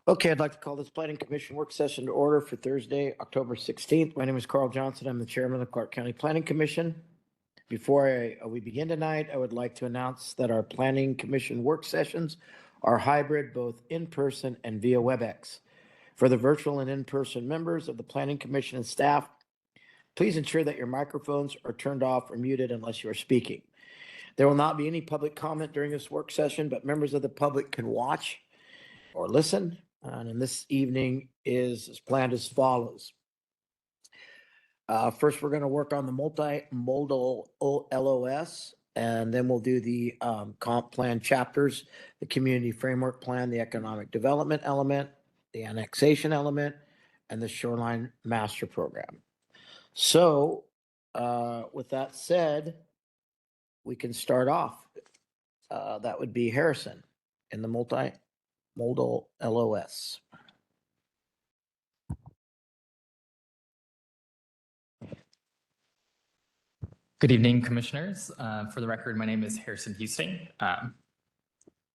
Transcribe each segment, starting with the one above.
Okay, I'd like to call this Planning Commission work session to order for Thursday, October 16th. My name is Carl Johnson. I'm the chairman of the Clark County Planning Commission. Before we begin tonight, I would like to announce that our Planning Commission work sessions are hybrid, both in person and via WebEx. For the virtual and in-person members of the Planning Commission and staff, please ensure that your microphones are turned off or muted unless you are speaking. There will not be any public comment during this work session, but members of the public can watch or listen. And this evening is planned as follows. First, we're going to work on the multimodal LOS, and then we'll do the comp plan chapters, the community framework plan, the economic development element, the annexation element, and the shoreline master program. So with that said, we can start off. That would be Harrison in the multimodal LOS. Good evening, commissioners. For the record, my name is Harrison Houston,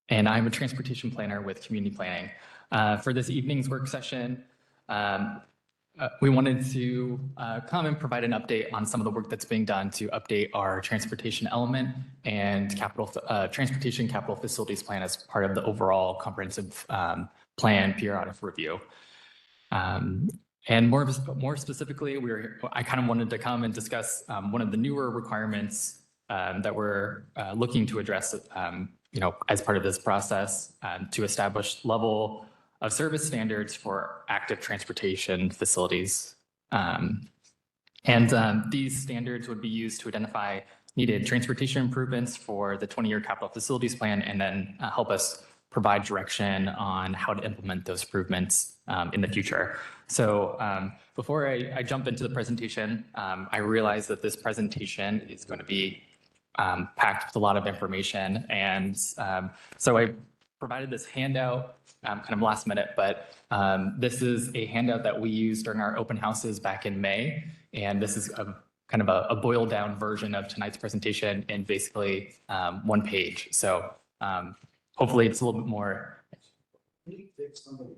and I'm a transportation planner with community planning. For this evening's work session, we wanted to come and provide an update on some of the work that's being done to update our transportation element and transportation capital facilities plan as part of the overall comprehensive plan periodic review. And more specifically, I kind of wanted to come and discuss one of the newer requirements that we're looking to address, as part of this process to establish level of service standards for active transportation facilities. These standards would be used to identify needed transportation improvements for the 20-year capital facilities plan, and then help us provide direction on how to implement those improvements in the future. So before I jump into the presentation, I realize that this presentation is going to be packed with a lot of information. And so I provided this handout kind of last minute, but this is a handout that we used during our open houses back in May. And this is kind of a boiled down version of tonight's presentation in basically one page. So hopefully it's a little bit more.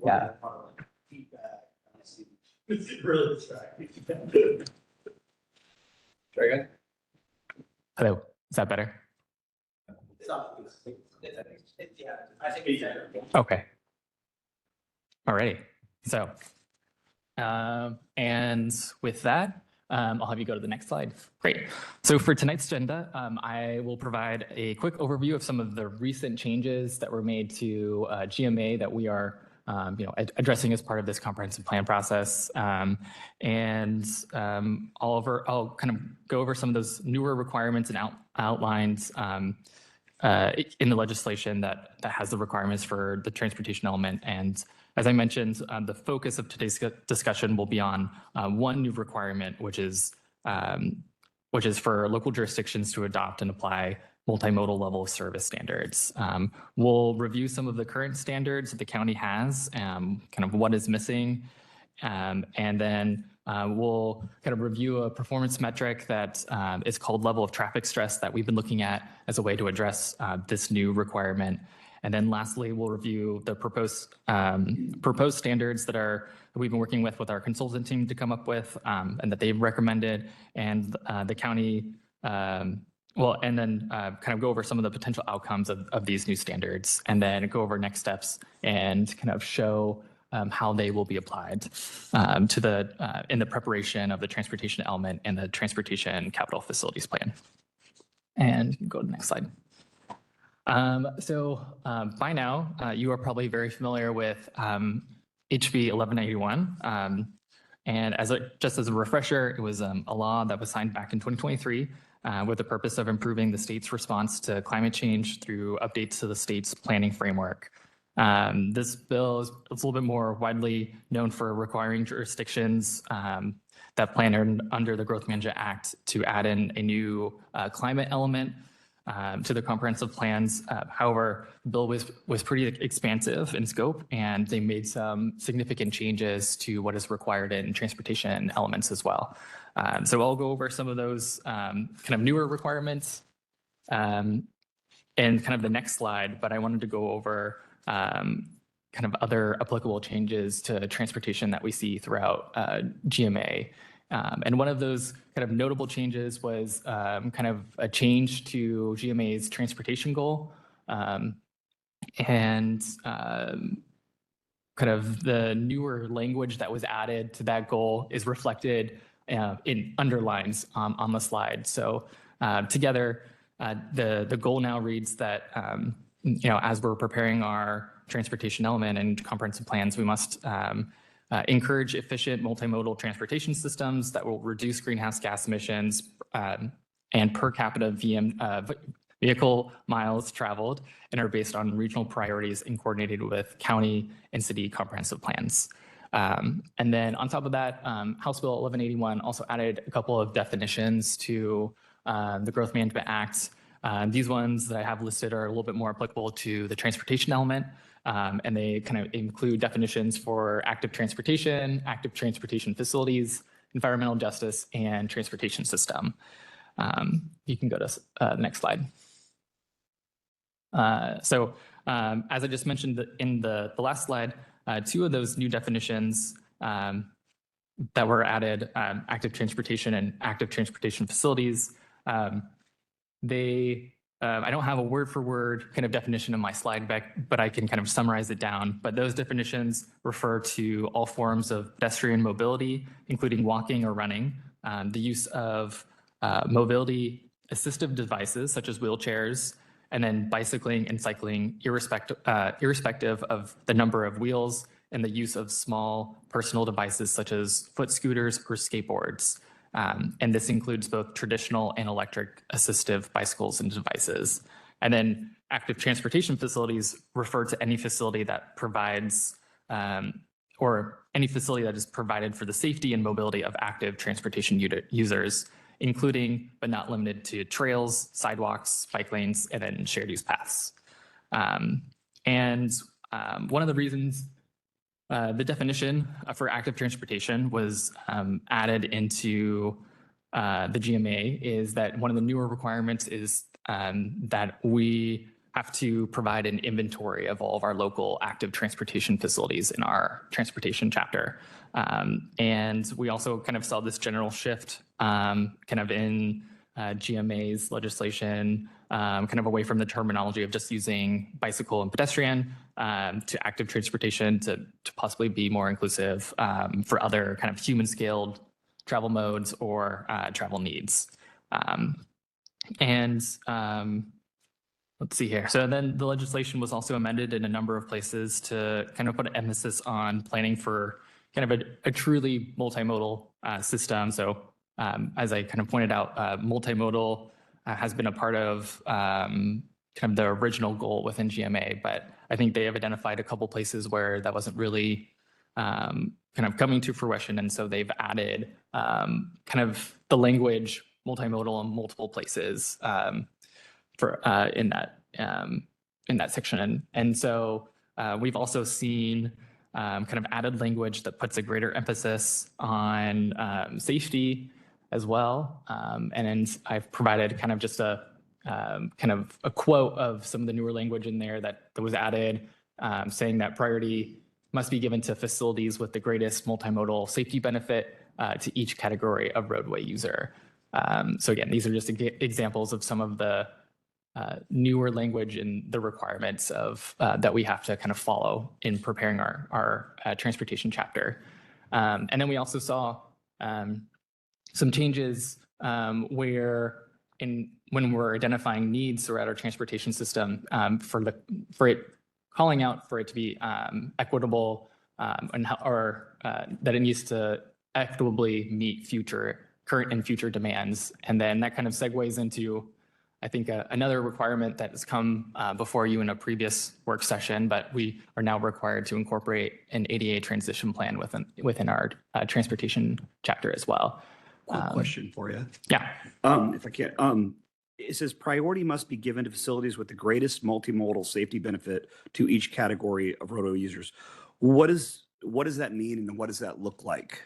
Yeah. It's really distracting. Very good. Hello, is that better? Yeah, I think it's better. Okay. Alrighty. So, and with that, I'll have you go to the next slide. Great. So for tonight's agenda, I will provide a quick overview of some of the recent changes that were made to GMA that we are addressing as part of this comprehensive plan process. I'll kind of go over some of those newer requirements and outlines in the legislation that has the requirements for the transportation element. And as I mentioned, the focus of today's discussion will be on one new requirement, which is for local jurisdictions to adopt and apply multimodal level of service standards. We'll review some of the current standards that the county has, kind of what is missing, and then we'll kind of review a performance metric that is called level of traffic stress that we've been looking at as a way to address this new requirement. And then lastly, we'll review the proposed standards that we've been working with our consultant team to come up with, and that they've recommended, and the county, and then kind of go over some of the potential outcomes of these new standards, and then go over next steps and kind of show how they will be applied in the preparation of the transportation element and the transportation capital facilities plan. And go to the next slide. By now, you are probably very familiar with HB 1191. And just as a refresher, it was a law that was signed back in 2023 with the purpose of improving the state's response to climate change through updates to the state's planning framework. This bill is a little bit more widely known for requiring jurisdictions that plan under the Growth Management Act to add in a new climate element to the comprehensive plans. However, the bill was pretty expansive in scope, and they made some significant changes to what is required in transportation elements as well. So I'll go over some of those kind of newer requirements in kind of the next slide, but I wanted to go over kind of other applicable changes to transportation that we see throughout GMA. And one of those kind of notable changes was kind of a change to GMA's transportation goal. And kind of the newer language that was added to that goal is reflected in underlines on the slide. So together, the goal now reads that, as we're preparing our transportation element and comprehensive plans, we must encourage efficient multimodal transportation systems that will reduce greenhouse gas emissions and per capita vehicle miles traveled and are based on regional priorities and coordinated with county and city comprehensive plans. And then on top of that, House Bill 1181 also added a couple of definitions to the Growth Management Act. These ones that I have listed are a little bit more applicable to the transportation element, and they kind of include definitions for active transportation facilities, environmental justice, and transportation system. You can go to the next slide. So as I just mentioned in the last slide, two of those new definitions that were added, active transportation and active transportation facilities, I don't have a word for word kind of definition in my slide deck, but I can kind of summarize it down. But those definitions refer to all forms of pedestrian mobility, including walking or running, the use of mobility assistive devices such as wheelchairs, and then bicycling and cycling irrespective of the number of wheels, and the use of small personal devices such as foot scooters or skateboards. And this includes both traditional and electric assistive bicycles and devices. And then active transportation facilities refer to any facility that provides or any facility that is provided for the safety and mobility of active transportation users, including but not limited to trails, sidewalks, bike lanes, and then shared use paths. One of the reasons the definition for active transportation was added into the GMA is that one of the newer requirements is that we have to provide an inventory of all of our local active transportation facilities in our transportation chapter. And we also kind of saw this general shift kind of in GMA's legislation, kind of away from the terminology of just using bicycle and pedestrian to active transportation to possibly be more inclusive for other kind of human scaled travel modes or travel needs. Let's see here. So then the legislation was also amended in a number of places to kind of put an emphasis on planning for kind of a truly multimodal system. So as I kind of pointed out, multimodal has been a part of kind of the original goal within GMA, but I think they have identified a couple places where that wasn't really kind of coming to fruition. And so they've added kind of the language multimodal in multiple places in that section. And so we've also seen kind of added language that puts a greater emphasis on safety as well. And then I've provided kind of just a kind of a quote of some of the newer language in there that was added, saying that priority must be given to facilities with the greatest multimodal safety benefit to each category of roadway user. So again, these are just examples of some of the newer language and the requirements of that we have to kind of follow in preparing our transportation chapter. And then we also saw some changes where when we're identifying needs throughout our transportation system for it calling out for it to be equitable or that it needs to equitably meet current and future demands. And then that kind of segues into, I think, another requirement that has come before you in a previous work session, but we are now required to incorporate an ADA transition plan within our transportation chapter as well. Quick question for you. Yeah. If I can. It says priority must be given to facilities with the greatest multimodal safety benefit to each category of roadway users. What does that mean, and what does that look like?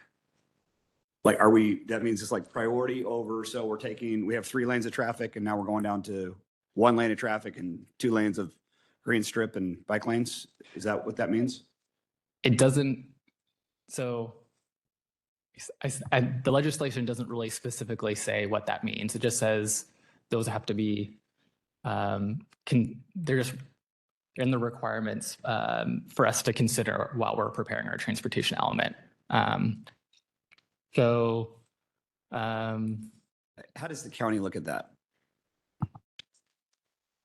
Like, that means it's like priority over, so we have 3 lanes of traffic and now we're going down to 1 lane of traffic and 2 lanes of green strip and bike lanes? Is that what that means? It doesn't, so the legislation doesn't really specifically say what that means. It just says those have to be, they're just in the requirements for us to consider while we're preparing our transportation element. How does the county look at that?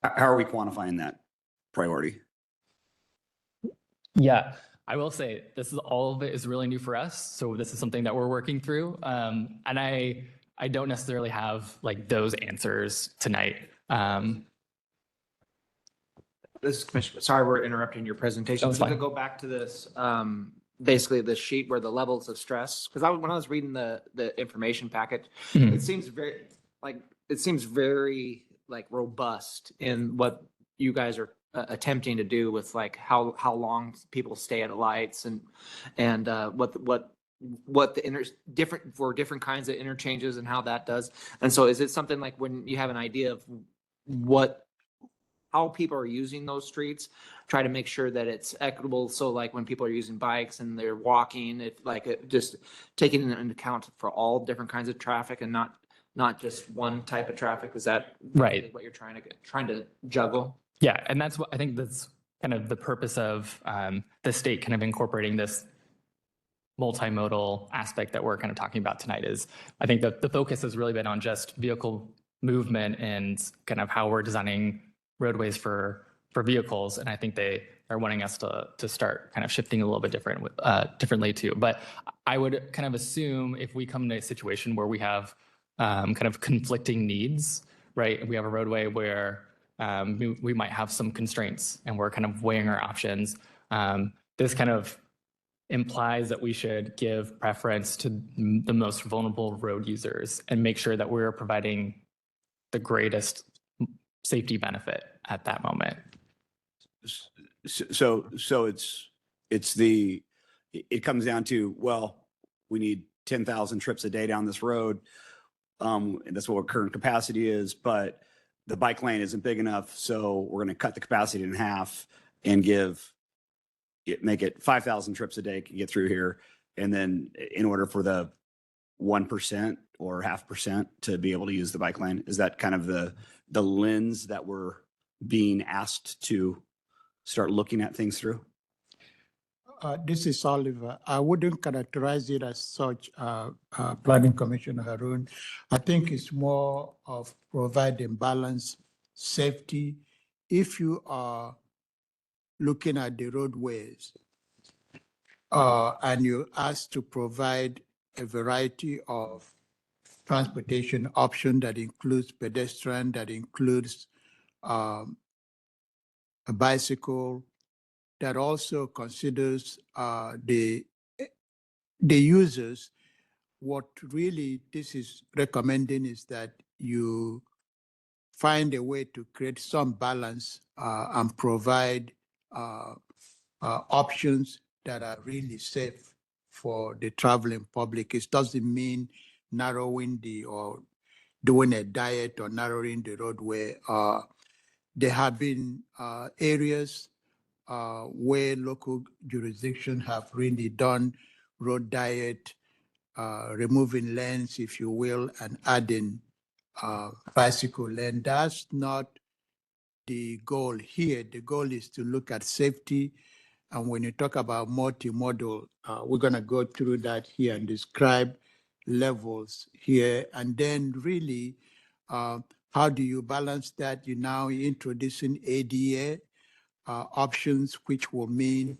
How are we quantifying that priority? Yeah, I will say this is all of it is really new for us. So this is something that we're working through. And I don't necessarily have like those answers tonight. This is Commissioner, sorry, we're interrupting your presentation. Oh, it's So to fine. go back to this, basically the sheet where the levels of stress, because when I was reading the information packet, Mhm. it seems very like robust in what you guys are attempting to do with like how long people stay at lights and what the different for different kinds of interchanges and how that does. And so is it something like when you have an idea of how people are using those streets, try to make sure that it's equitable. So like when people are using bikes and they're walking, just taking into account for all different kinds of traffic and not just one type of traffic. Is that Right. what you're trying to juggle? Yeah, and that's what I think that's kind of the purpose of the state kind of incorporating this multimodal aspect that we're kind of talking about tonight is I think that the focus has really been on just vehicle movement and kind of how we're designing roadways for vehicles. And I think they are wanting us to start kind of shifting a little bit differently too. But I would kind of assume if we come to a situation where we have kind of conflicting needs, right? We have a roadway where we might have some constraints and we're kind of weighing our options. This kind of implies that we should give preference to the most vulnerable road users and make sure that we're providing the greatest safety benefit at that moment. So it comes down to, well, we need 10,000 trips a day down this road. And that's what our current capacity is, but the bike lane isn't big enough. So we're going to cut the capacity in half and make it 5,000 trips a day can get through here. And then in order for the 1% or 0.5% to be able to use the bike lane, is that kind of the lens that we're being asked to start looking at things through? This is Oliver. I wouldn't characterize it as such, Planning Commissioner Haroon. I think it's more of providing balance, safety. If you are looking at the roadways and you're asked to provide a variety of transportation option that includes pedestrian, that includes a bicycle, that also considers the users, what really this is recommending is that you find a way to create some balance and provide options that are really safe for the traveling public. It doesn't mean narrowing or doing a diet or narrowing the roadway. There have been areas where local jurisdiction have really done road diet, removing lanes, if you will, and adding bicycle lane. That's not the goal here. The goal is to look at safety. And when you talk about multimodal, we're going to go through that here and describe levels here. And then really, how do you balance that? You're now introducing ADA options, which will mean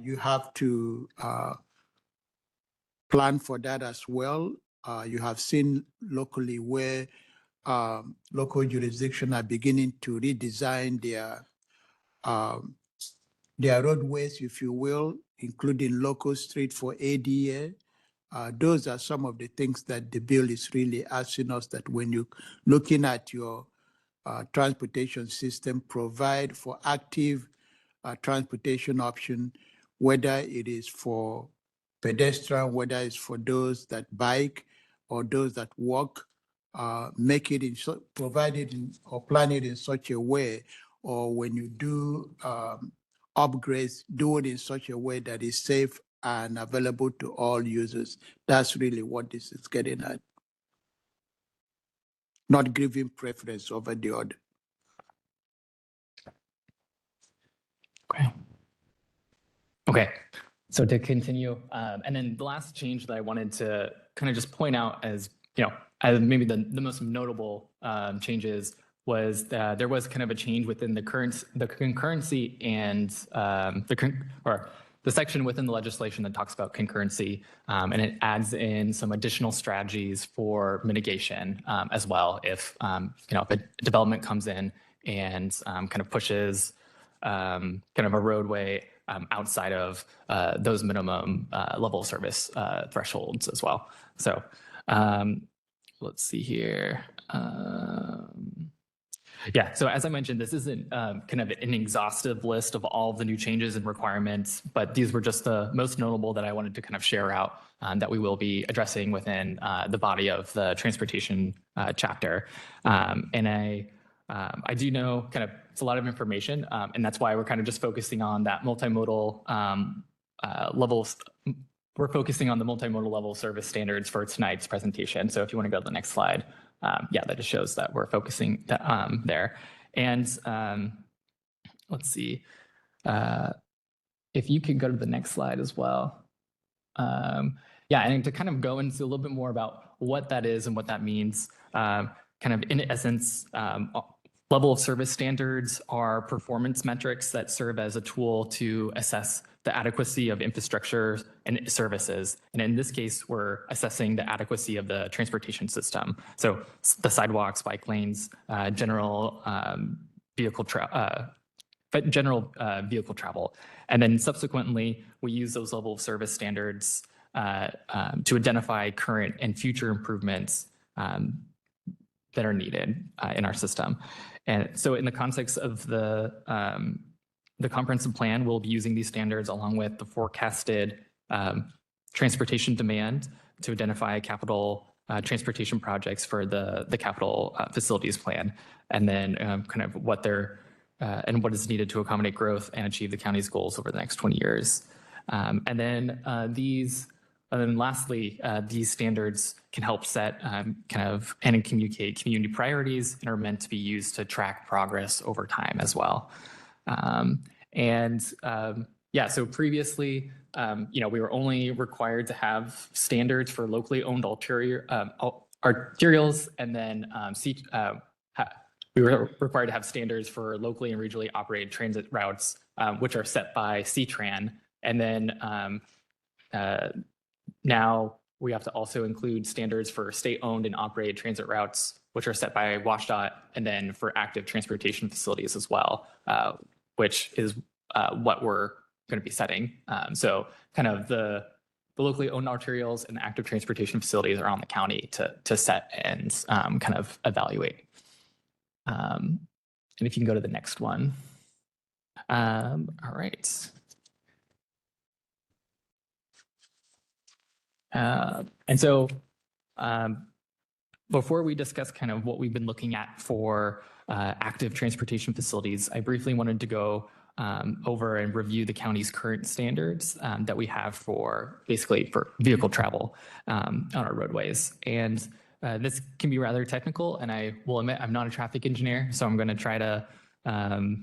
you have to plan for that as well. You have seen locally where local jurisdictions are beginning to redesign their roadways, if you will, including local street for ADA. Those are some of the things that the bill is really asking us, that when you're looking at your transportation system, provide for active transportation option, whether it is for pedestrian, whether it's for those that bike or those that walk, make it provide it or plan it in such a way or when you do upgrades, do it in such a way that is safe and available to all users. That's really what this is getting at. Not giving preference over the other. Okay. Okay. So to continue, and then the last change that I wanted to kind of just point out as, as maybe the most notable changes was that there was kind of a change within the concurrency and the section within the legislation that talks about concurrency, and it adds in some additional strategies for mitigation as well. If if a development comes in and kind of pushes kind of a roadway outside of those minimum level of service thresholds as well. So let's see here. Yeah, so as I mentioned, this isn't kind of an exhaustive list of all of the new changes and requirements, but these were just the most notable that I wanted to kind of share out that we will be addressing within the body of the transportation chapter. And I do know kind of it's a lot of information, and that's why we're kind of just focusing on that multimodal levels. We're focusing on the multimodal level service standards for tonight's presentation. So if you want to go to the next slide, yeah, that just shows that we're focusing there. And let's see, if you could go to the next slide as well. Yeah, and to kind of go into a little bit more about what that is and what that means, kind of in essence, level of service standards are performance metrics that serve as a tool to assess the adequacy of infrastructure and services. And in this case, we're assessing the adequacy of the transportation system. So the sidewalks, bike lanes, general vehicle travel. And then subsequently, we use those level of service standards to identify current and future improvements that are needed in our system. And so in the context of the comprehensive plan, we'll be using these standards along with the forecasted transportation demand to identify capital transportation projects for the capital facilities plan, and then kind of what they're and what is needed to accommodate growth and achieve the county's goals over the next 20 years. And then lastly, these standards can help set kind of and communicate community priorities and are meant to be used to track progress over time as well. Yeah, so previously, we were only required to have standards for locally owned arterials, and then we were required to have standards for locally and regionally operated transit routes, which are set by CTRAN. And then now we have to also include standards for state-owned and operated transit routes, which are set by WashDOT, and then for active transportation facilities as well, which is what we're going to be setting. So kind of the locally owned arterials and active transportation facilities are on the county to set and kind of evaluate. And if you can go to the next one. All right. And so before we discuss kind of what we've been looking at for active transportation facilities, I briefly wanted to go over and review the county's current standards that we have for basically for vehicle travel on our roadways. And this can be rather technical, and I will admit I'm not a traffic engineer, so I'm going to try to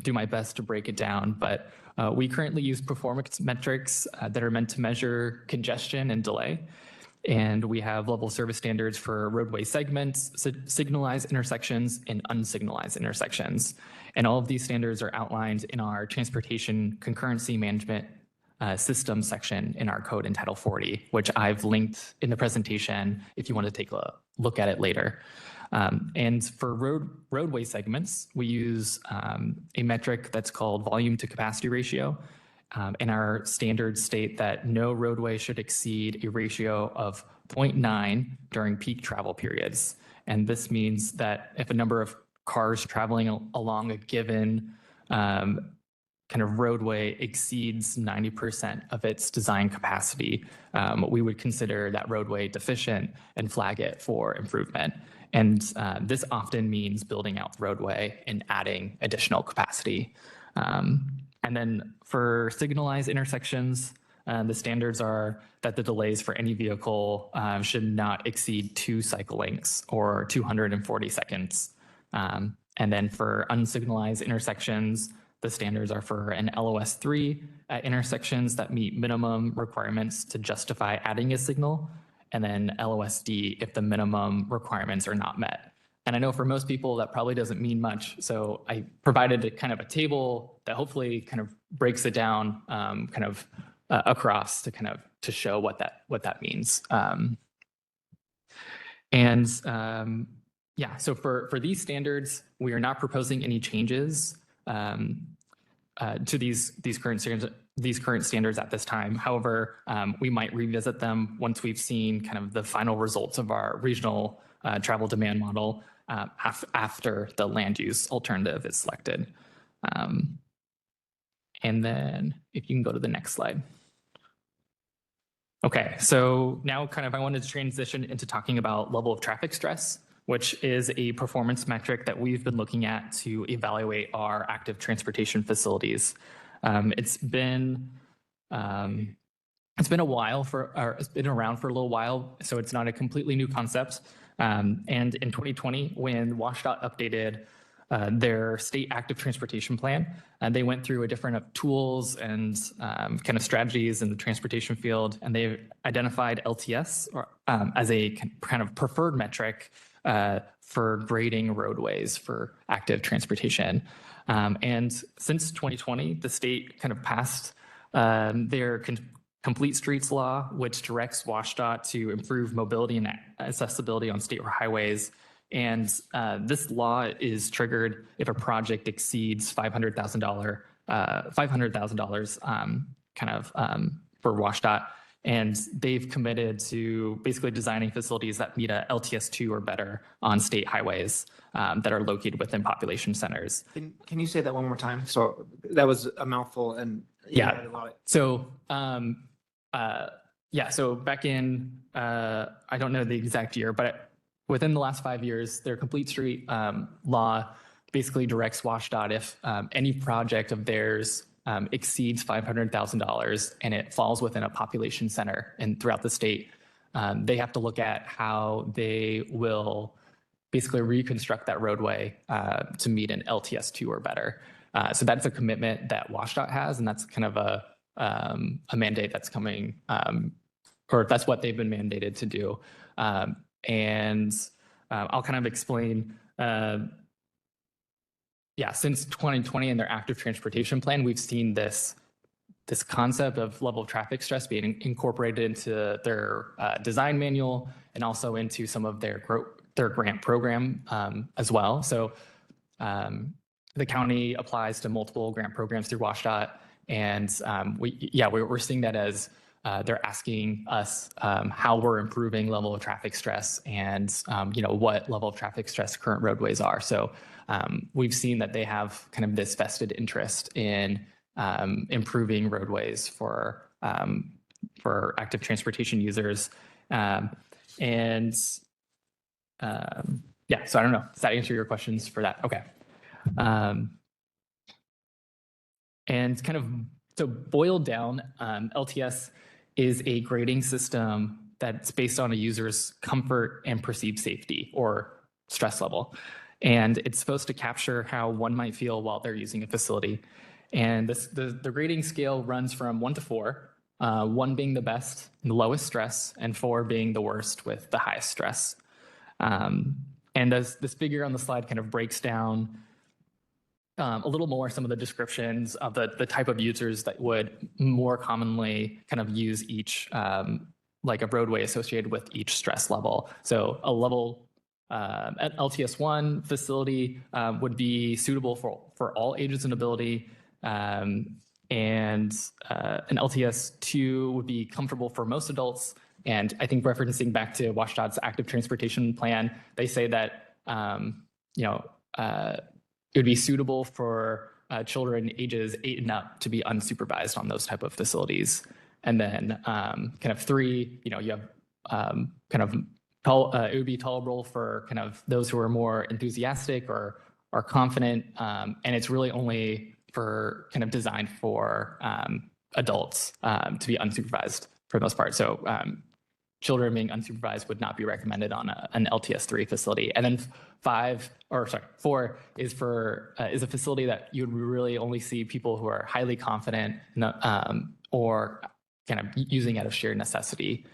do my best to break it down. But we currently use performance metrics that are meant to measure congestion and delay. And we have level service standards for roadway segments, signalized intersections, and unsignalized intersections. And all of these standards are outlined in our transportation concurrency management system section in our code in Title 40, which I've linked in the presentation if you want to take a look at it later. And for roadway segments, we use a metric that's called volume to capacity ratio. And our standards state that no roadway should exceed a ratio of 0.9 during peak travel periods. And this means that if a number of cars traveling along a given kind of roadway exceeds 90% of its design capacity, we would consider that roadway deficient and flag it for improvement. And this often means building out the roadway and adding additional capacity. And then for signalized intersections, the standards are that the delays for any vehicle should not exceed 2 cycle lengths or 240 seconds. And then for unsignalized intersections, the standards are for an LOS 3 at intersections that meet minimum requirements to justify adding a signal, and then LOSD if the minimum requirements are not met. And I know for most people that probably doesn't mean much, so I provided a kind of a table that hopefully kind of breaks it down across to show what that means. Yeah, so for these standards, we are not proposing any changes to these current standards at this time. However, we might revisit them once we've seen kind of the final results of our regional travel demand model after the land use alternative is selected. And then if you can go to the next slide. Okay, so now I wanted to transition into talking about level of traffic stress, which is a performance metric that we've been looking at to evaluate our active transportation facilities. It's been around for a little while, so it's not a completely new concept. And in 2020, when WashDOT updated their state active transportation plan, they went through a different tools and kind of strategies in the transportation field, and they identified LTS as a kind of preferred metric for grading roadways for active transportation. And since 2020, the state kind of passed their Complete Streets Law, which directs WashDOT to improve mobility and accessibility on state highways. And this law is triggered if a project exceeds $500,000 for WashDOT. And they've committed to basically designing facilities that meet a LTS2 or better on state highways that are located within population centers. Can you say that one more time? So that was a mouthful, and yeah. A lot of... So so back in I don't know the exact year, but within the last 5 years, their Complete Street law basically directs WashDOT if any project of theirs exceeds $500,000 and it falls within a population center and throughout the state, they have to look at how they will basically reconstruct that roadway to meet an LTS2 or better. So that's a commitment that WashDOT has, and that's kind of a mandate that's coming, or that's what they've been mandated to do. And I'll kind of explain. Since 2020 in their active transportation plan, we've seen this concept of level of traffic stress being incorporated into their design manual and also into some of their grant program as well. So the county applies to multiple grant programs through WashDOT, and we're seeing that as they're asking us how we're improving level of traffic stress and what level of traffic stress current roadways are. So we've seen that they have kind of this vested interest in improving roadways for active transportation users. So I don't know. Does that answer your questions for that? Okay. And kind of so boiled down, LTS is a grading system that's based on a user's comfort and perceived safety or stress level. And it's supposed to capture how one might feel while they're using a facility. And the grading scale runs from 1 to 4, 1 being the best and the lowest stress, and 4 being the worst with the highest stress. And as this figure on the slide kind of breaks down a little more some of the descriptions of the type of users that would more commonly kind of use each, like a roadway associated with each stress level. So a level at LTS1 facility would be suitable for all ages and ability. And an LTS2 would be comfortable for most adults. And I think referencing back to WashDOT's active transportation plan, they say that, it would be suitable for children ages 8 and up to be unsupervised on those type of facilities. And then kind of 3, you have kind of it would be tolerable for kind of those who are more enthusiastic or are confident, and it's really only for kind of designed for adults to be unsupervised for the most part. So children being unsupervised would not be recommended on an LTS-3 facility. And then 4 is a facility that you would really only see people who are highly confident or kind of using out of sheer necessity.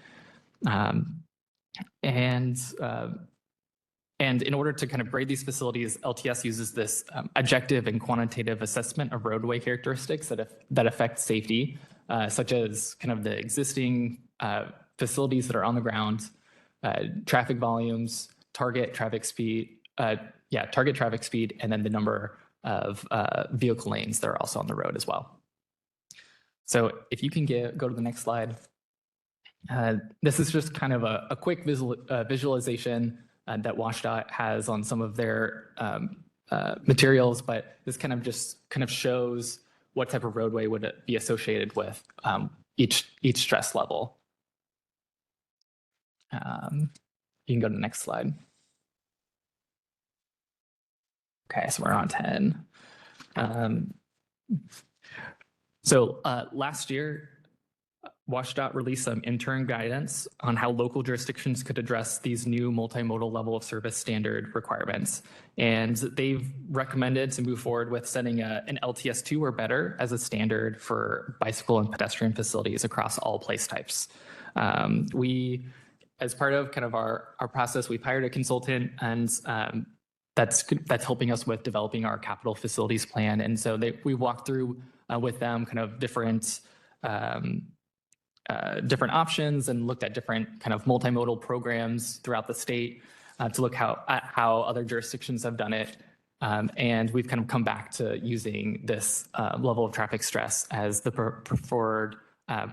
And in order to kind of grade these facilities, LTS uses this objective and quantitative assessment of roadway characteristics that affect safety, such as kind of the existing facilities that are on the ground, traffic volumes, target traffic speed, and then the number of vehicle lanes that are also on the road as well. So if you can go to the next slide. This is just kind of a quick visualization that WashDOT has on some of their materials, but this kind of shows what type of roadway would it be associated with each stress level. You can go to the next slide. Okay, so we're on 10. So last year, WashDOT released some interim guidance on how local jurisdictions could address these new multimodal level of service standard requirements. And they've recommended to move forward with setting an LTS2 or better as a standard for bicycle and pedestrian facilities across all place types. We, as part of kind of our process, we've hired a consultant, and that's helping us with developing our capital facilities plan. And so we walked through with them kind of different options and looked at different kind of multimodal programs throughout the state to look at how other jurisdictions have done it. And we've kind of come back to using this level of traffic stress as the preferred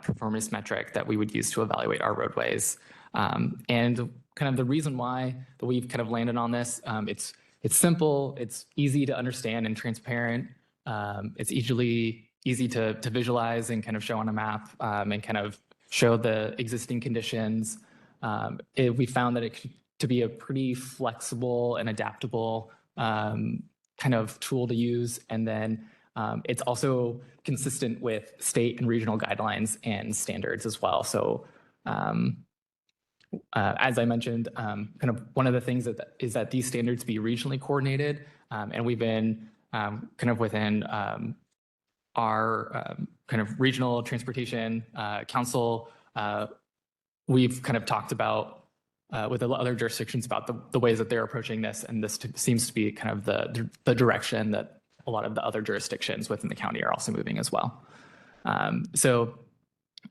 performance metric that we would use to evaluate our roadways. And kind of the reason why that we've kind of landed on this, it's simple, it's easy to understand and transparent. It's easy to visualize and kind of show on a map and kind of show the existing conditions. We found that it to be a pretty flexible and adaptable kind of tool to use. And then it's also consistent with state and regional guidelines and standards as well. So as I mentioned, kind of one of the things is that these standards be regionally coordinated. And we've been kind of within our kind of regional transportation council, we've kind of talked about with other jurisdictions about the ways that they're approaching this, and this seems to be kind of the direction that a lot of the other jurisdictions within the county are also moving as well. So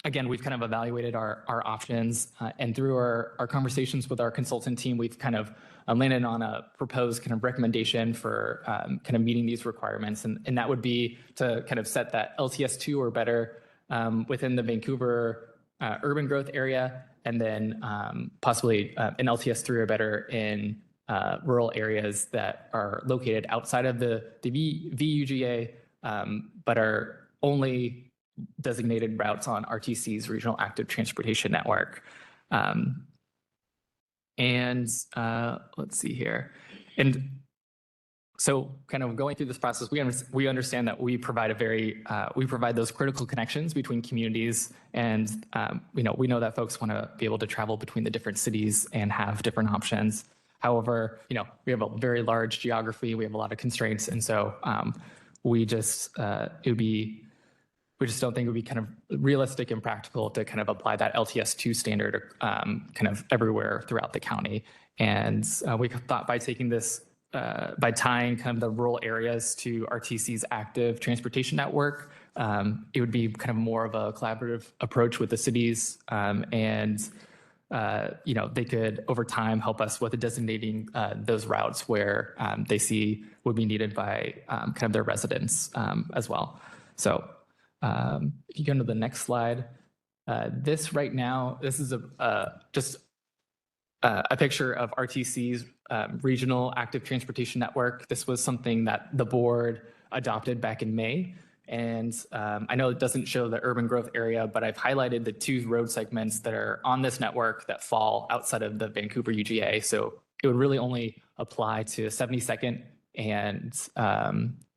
again, we've kind of evaluated our options, and through our conversations with our consultant team, we've kind of landed on a proposed kind of recommendation for kind of meeting these requirements. And that would be to kind of set that LTS2 or better within the Vancouver urban growth area, and then possibly an LTS3 or better in rural areas that are located outside of the VUGA, but are only designated routes on RTC's Regional Active Transportation Network. And let's see here. And so kind of going through this process, we understand that we provide we provide those critical connections between communities, and we know that folks want to be able to travel between the different cities and have different options. However, we have a very large geography, we have a lot of constraints, and so we just don't think it would be kind of realistic and practical to kind of apply that LTS2 standard kind of everywhere throughout the county. And we thought by taking this, by tying kind of the rural areas to RTC's active transportation network, it would be kind of more of a collaborative approach with the cities. And they could over time help us with designating those routes where they see would be needed by kind of their residents as well. So if you go to the next slide, this right now, this is just a picture of RTC's regional active transportation network. This was something that the board adopted back in May. And I know it doesn't show the urban growth area, but I've highlighted the 2 road segments that are on this network that fall outside of the Vancouver UGA. So it would really only apply to 72nd and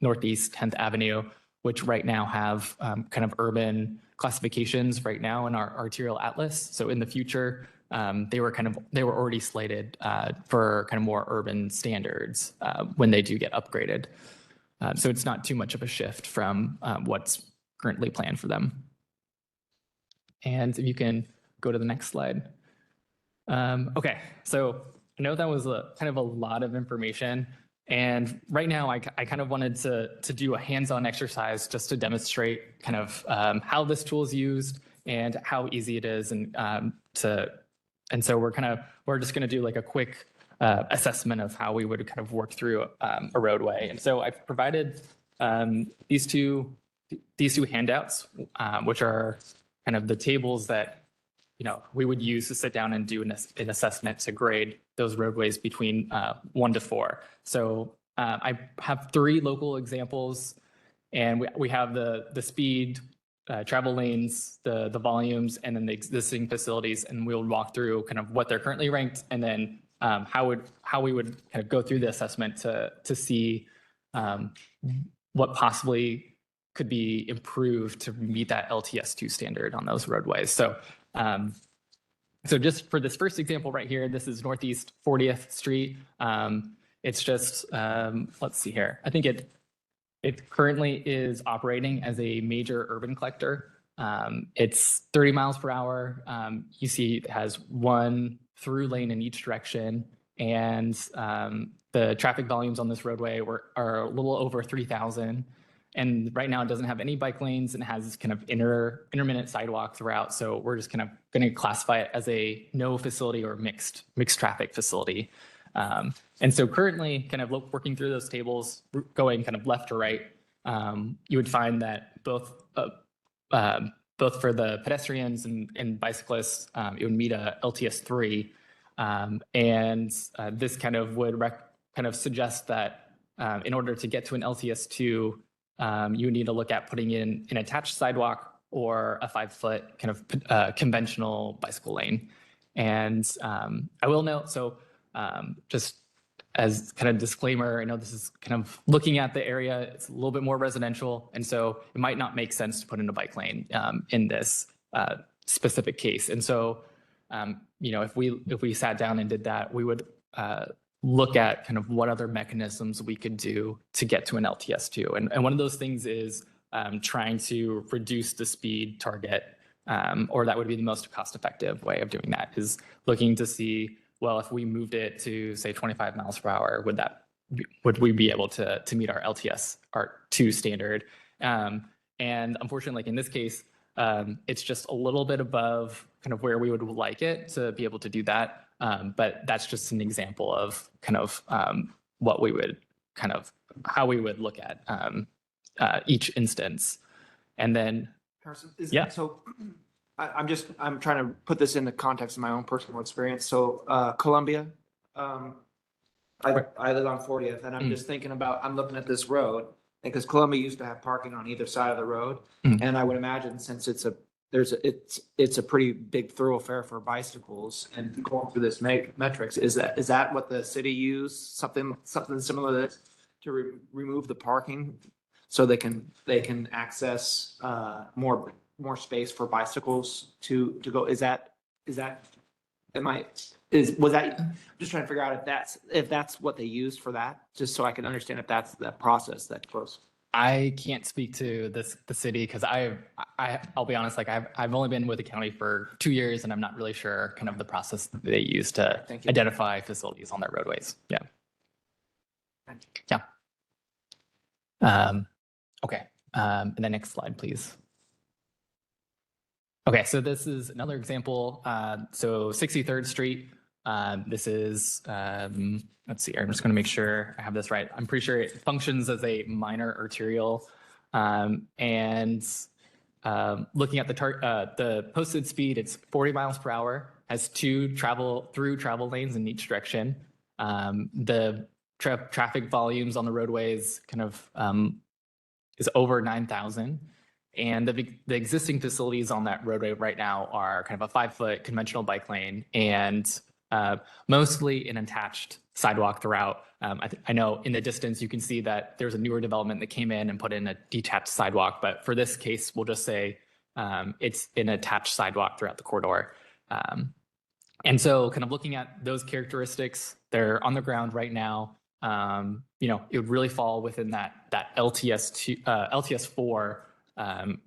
Northeast 10th Avenue, which right now have kind of urban classifications right now in our arterial atlas. So in the future, they were already slated for kind of more urban standards when they do get upgraded. So it's not too much of a shift from what's currently planned for them. And if you can go to the next slide. Okay, so I know that was kind of a lot of information. And right now, I kind of wanted to do a hands-on exercise just to demonstrate kind of how this tool is used and how easy it is, and so we're just going to do like a quick assessment of how we would kind of work through a roadway. And so I've provided these two handouts, which are kind of the tables that we would use to sit down and do an assessment to grade those roadways between 1 to 4. So I have 3 local examples, and we have the speed, travel lanes, the volumes, and then the existing facilities, and we'll walk through kind of what they're currently ranked, and then how we would kind of go through the assessment to see what possibly could be improved to meet that LTS2 standard on those roadways. So just for this first example right here, this is Northeast 40th Street. It's just, let's see here. I think it currently is operating as a major urban collector. It's 30 miles per hour. You see it has 1 through lane in each direction. And the traffic volumes on this roadway are a little over 3,000. And right now it doesn't have any bike lanes and has kind of intermittent sidewalk throughout. So we're just kind of going to classify it as a no facility or mixed traffic facility. And so currently, kind of working through those tables, going kind of left to right, you would find that both for the pedestrians and bicyclists, it would meet a LTS3. And this kind of would kind of suggest that in order to get to an LTS2, you would need to look at putting in an attached sidewalk or a 5-foot kind of conventional bicycle lane. And I will note, so just as kind of disclaimer, I know this is kind of looking at the area, it's a little bit more residential, and so it might not make sense to put in a bike lane in this specific case. And so, if we sat down and did that, we would look at kind of what other mechanisms we could do to get to an LTS2. And one of those things is trying to reduce the speed target, or that would be the most cost-effective way of doing that, is looking to see, well, if we moved it to say 25 miles per hour, would we be able to meet our LTS R2 standard? And unfortunately, like in this case, it's just a little bit above kind of where we would like it to be able to do that. But that's just an example of kind of what we would kind of, how we would look at each instance. And then, Harrison, yeah. So I'm trying to put this into context of my own personal experience. So Columbia, I live on 40th, and I'm just thinking about, I'm looking at this road, because Columbia used to have parking on either side of the road. And I would imagine, since it's a pretty big thoroughfare for bicycles, and going through this metrics, is that what the city used, something similar to this, to remove the parking so they can access more space for bicycles to go? Was that, I'm just trying to figure out if that's what they used for that, just so I can understand if that's the process that goes. I can't speak to the city, because I'll be honest, like I've only been with the county for 2 years, and I'm not really sure kind of the process that they use to identify facilities on their roadways. Yeah. Yeah. Okay. And the next slide, please. Okay, so this is another example. So 63rd Street. This is, let's see, I'm just going to make sure I have this right. I'm pretty sure it functions as a minor arterial. And looking at the posted speed, it's 40 miles per hour, has 2 travel lanes in each direction. The traffic volumes on the roadways kind of is over 9,000. And the existing facilities on that roadway right now are kind of a 5-foot conventional bike lane and mostly an attached sidewalk throughout. I know in the distance you can see that there's a newer development that came in and put in a detached sidewalk, but for this case, we'll just say it's an attached sidewalk throughout the corridor. And so kind of looking at those characteristics, they're on the ground right now. You know, it would really fall within that LTS4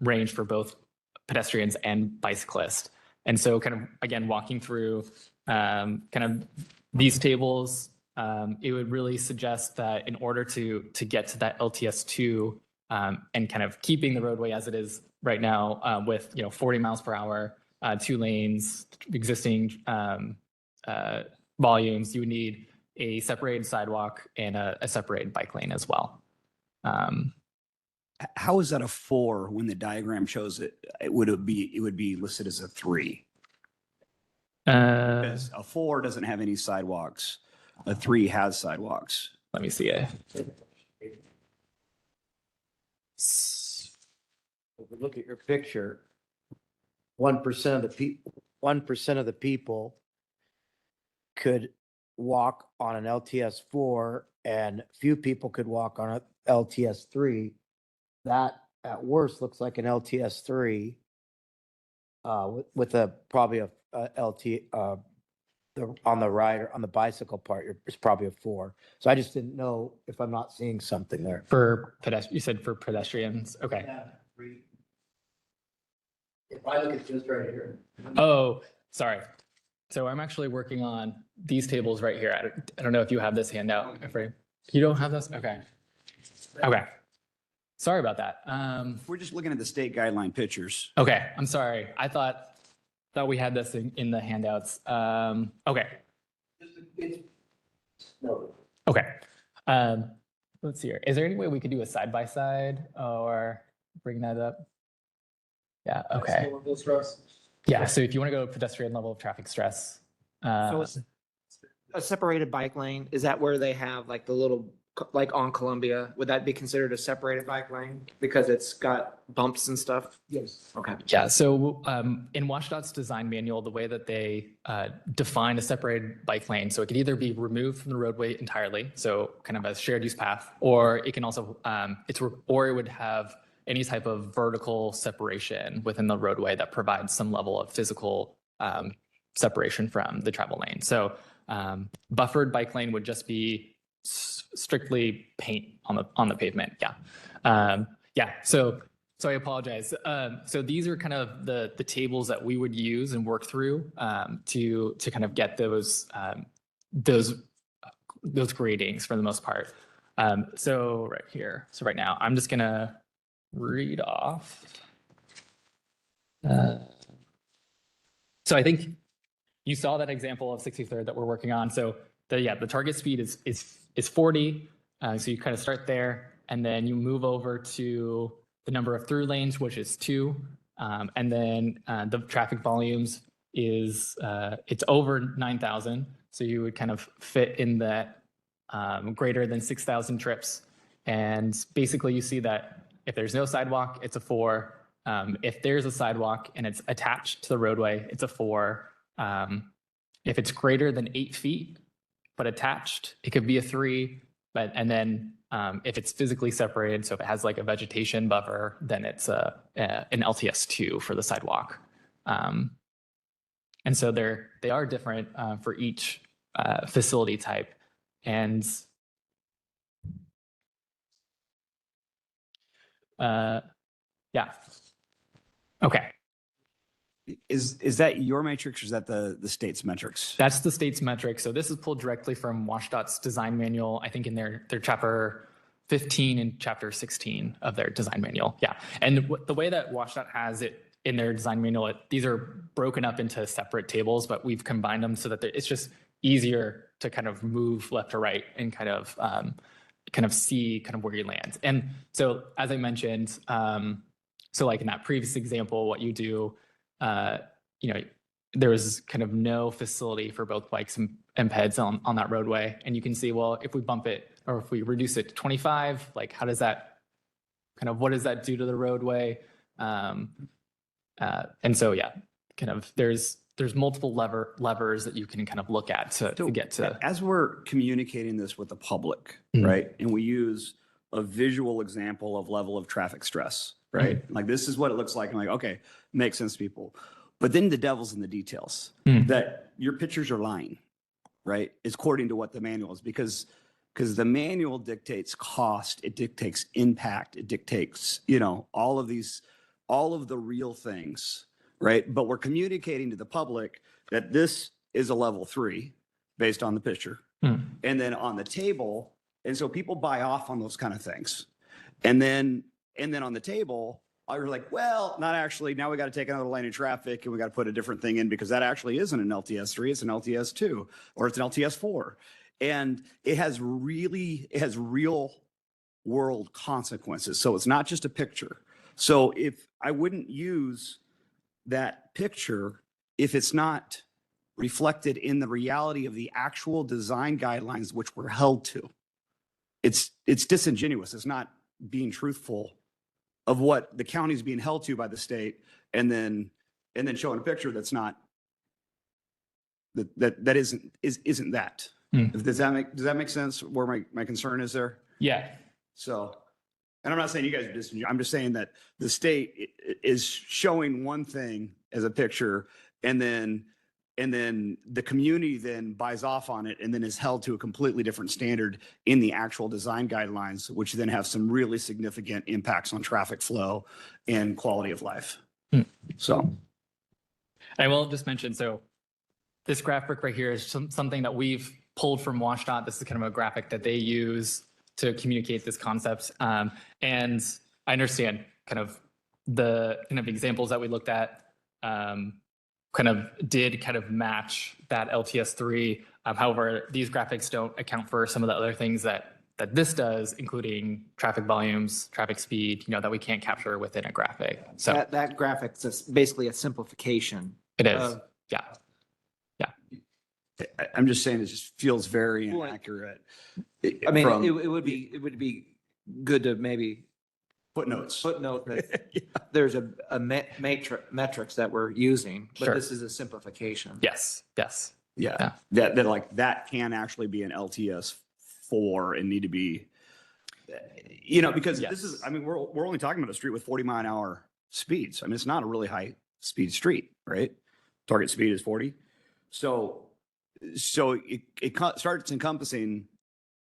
range for both pedestrians and bicyclists. And so kind of, again, walking through kind of these tables, it would really suggest that in order to get to that LTS2 and kind of keeping the roadway as it is right now with, you know, 40 miles per hour, 2 lanes, existing volumes, you would need a separated sidewalk and a separated bike lane as well. How is that a 4 when the diagram shows it? It would be listed as a 3. Because a 4 doesn't have any sidewalks. A 3 has sidewalks. Let me see it. If we look at your picture, 1% of the people could walk on an LTS4 and few people could walk on a LTS3. That at worst looks like an LTS3 with probably a LT on the rider on the bicycle part. It's probably a 4. So I just didn't know if I'm not seeing something there. For you said for pedestrians. Okay. If I look at this right here. Oh, sorry. So I'm actually working on these tables right here. I don't know if you have this handout. You don't have this? Okay. Okay. Sorry about that. We're just looking at the state guideline pictures. Okay, I'm sorry. I thought we had this in the handouts. Okay. Okay. Let's see here. Is there any way we could do a side by side or bring that up? Yeah. Okay. Yeah. So if you want to go pedestrian level of traffic stress. So it's a separated bike lane. Is that where they have like the little, like on Columbia, would that be considered a separated bike lane because it's got bumps and stuff? Yes. Okay. Yeah, so in WashDOT's design manual, the way that they define a separated bike lane, so it could either be removed from the roadway entirely, so kind of a shared use path, or it can also, or it would have any type of vertical separation within the roadway that provides some level of physical separation from the travel lane. So buffered bike lane would just be strictly paint on the pavement. Yeah. Yeah. So I apologize. So these are kind of the tables that we would use and work through to kind of get those gradings for the most part. So right here. So right now, I'm just gonna read off. So I think you saw that example of 63rd that we're working on. So the target speed is 40. So you kind of start there and then you move over to the number of through lanes, which is 2. And then the traffic volumes is, it's over 9,000. So you would kind of fit in that greater than 6,000 trips. And basically you see that if there's no sidewalk, it's a 4. If there's a sidewalk and it's attached to the roadway, it's a 4. If it's greater than 8 feet, but attached, it could be a 3. And then if it's physically separated, so if it has like a vegetation buffer, then it's an LTS2 for the sidewalk. And so they are different for each facility type. And yeah. Okay. Is that your matrix or is that the state's metrics? That's the state's metric. So this is pulled directly from WashDOT's design manual, I think in their chapter 15 and chapter 16 of their design manual. Yeah. And the way that WashDOT has it in their design manual, these are broken up into separate tables, but we've combined them so that it's just easier to kind of move left to right and kind of see kind of where you land. And so as I mentioned, so like in that previous example, what you do, there was kind of no facility for both bikes and peds on that roadway. And you can see, well, if we bump it or if we reduce it to 25, like how does that kind of what does that do to the roadway? And so, yeah, kind of there's multiple levers that you can kind of look at to get to. As we're communicating this with the public, Mhm. right? And we use a visual example of level of traffic stress, right? Like this is what it looks like. I'm like, okay, makes sense to people. But then the devil's in the details that your pictures are lying, right? It's according to what the manual is because the manual dictates cost, it dictates impact, it dictates, all of the real things, right? But we're communicating to the public that this is a level 3 based on the picture. And then on the table, and so people buy off on those kind of things. And then on the table, you're like, well, not actually. Now we got to take another lane of traffic and we got to put a different thing in because that actually isn't an LTS 3, it's an LTS 2 or it's an LTS 4. And it has real world consequences. So it's not just a picture. So if I wouldn't use that picture if it's not reflected in the reality of the actual design guidelines which we're held to. It's disingenuous. It's not being truthful of what the county's being held to by the state and then showing a picture that's not that isn't that. Does that make sense where my concern is there? Yeah. So, and I'm not saying you guys are disingenuous. I'm just saying that the state is showing one thing as a picture and then the community then buys off on it and then is held to a completely different standard in the actual design guidelines, which then have some really significant impacts on traffic flow and quality of life. So. I will just mention, so this graphic right here is something that we've pulled from WashDOT. This is kind of a graphic that they use to communicate this concept. And I understand kind of the examples that we looked at did match that LTS 3. However, these graphics don't account for some of the other things that this does, including traffic volumes, traffic speed, that we can't capture within a graphic. So That graphic's just basically a simplification. it is. Yeah. I'm just saying it just feels very Well, inaccurate. I mean, From it would be good to maybe footnotes. footnote that there's a metrics that we're using, but Sure. this is a simplification. Yes. Yeah. That can actually be an LTS 4 and need to be, because Yes. this is, I mean, we're only talking about a street with 40-mile-an-hour speeds. I mean, it's not a really high speed street, right? Target speed is 40. So it starts encompassing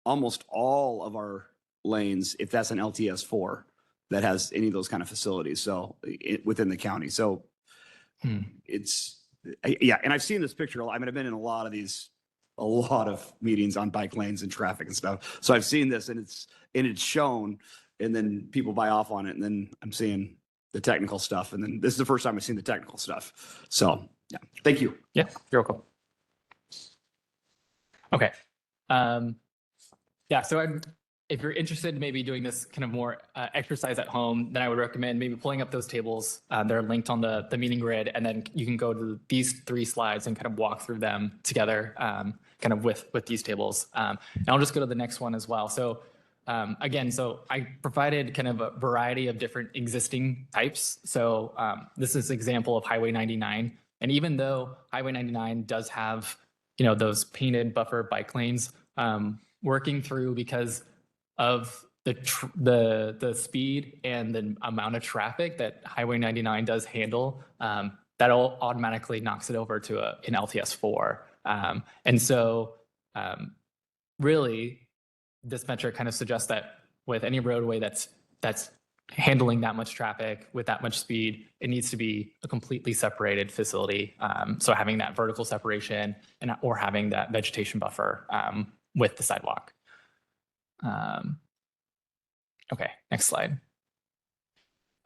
almost all of our lanes if that's an LTS 4 that has any of those kind of facilities. So within the county. So it's, and I've seen this picture. I mean, I've been in a lot of meetings on bike lanes and traffic and stuff. So I've seen this and it's shown and then people buy off on it. And then I'm seeing the technical stuff. And then this is the first time I've seen the technical stuff. So yeah, thank you. Yeah, you're welcome. Okay. So if you're interested in maybe doing this kind of more exercise at home, then I would recommend maybe pulling up those tables. They're linked on the meeting grid, and then you can go to these 3 slides and kind of walk through them together, kind of with these tables. And I'll just go to the next one as well. So again, so I provided kind of a variety of different existing types. So this is an example of Highway 99. And even though Highway 99 does have, those painted buffer bike lanes, working through because of the speed and the amount of traffic that Highway 99 does handle, that all automatically knocks it over to an LTS 4. And so really, this metric kind of suggests that with any roadway that's handling that much traffic with that much speed, it needs to be a completely separated facility. So having that vertical separation or having that vegetation buffer with the sidewalk. Okay, next slide.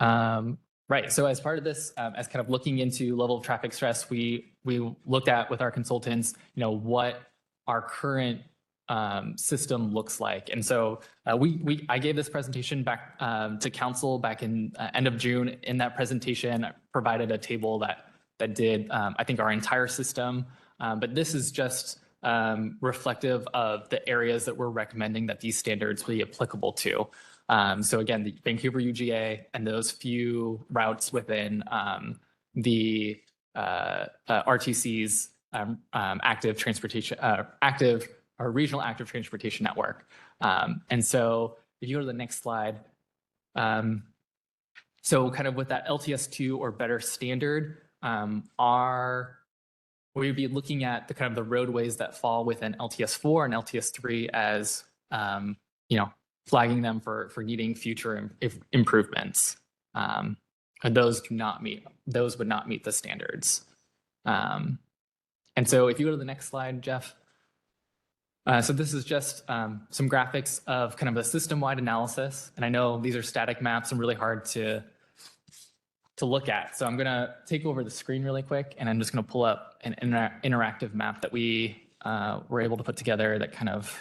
Right, so as part of this, as kind of looking into level of traffic stress, we looked at with our consultants, what our current system looks like. And so I gave this presentation back to council back in end of June. In that presentation, I provided a table that did, I think, our entire system. But this is just reflective of the areas that we're recommending that these standards be applicable to. So again, the Vancouver UGA and those few routes within the RTC's active transportation, active or regional active transportation network. And so if you go to the next slide, so kind of with that LTS2 or better standard, we'd be looking at the kind of the roadways that fall within LTS4 and LTS3 as, flagging them for needing future improvements. And those would not meet the standards. And so if you go to the next slide, Jeff. So this is just some graphics of kind of a system-wide analysis. And I know these are static maps and really hard to look at. So I'm going to take over the screen really quick, and I'm just going to pull up an interactive map that we were able to put together that kind of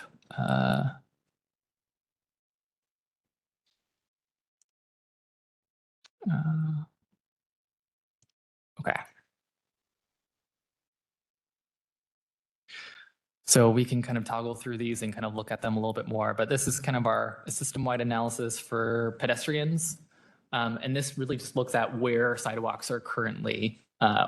okay. So we can kind of toggle through these and kind of look at them a little bit more, but this is kind of our system-wide analysis for pedestrians. And this really just looks at where sidewalks are currently,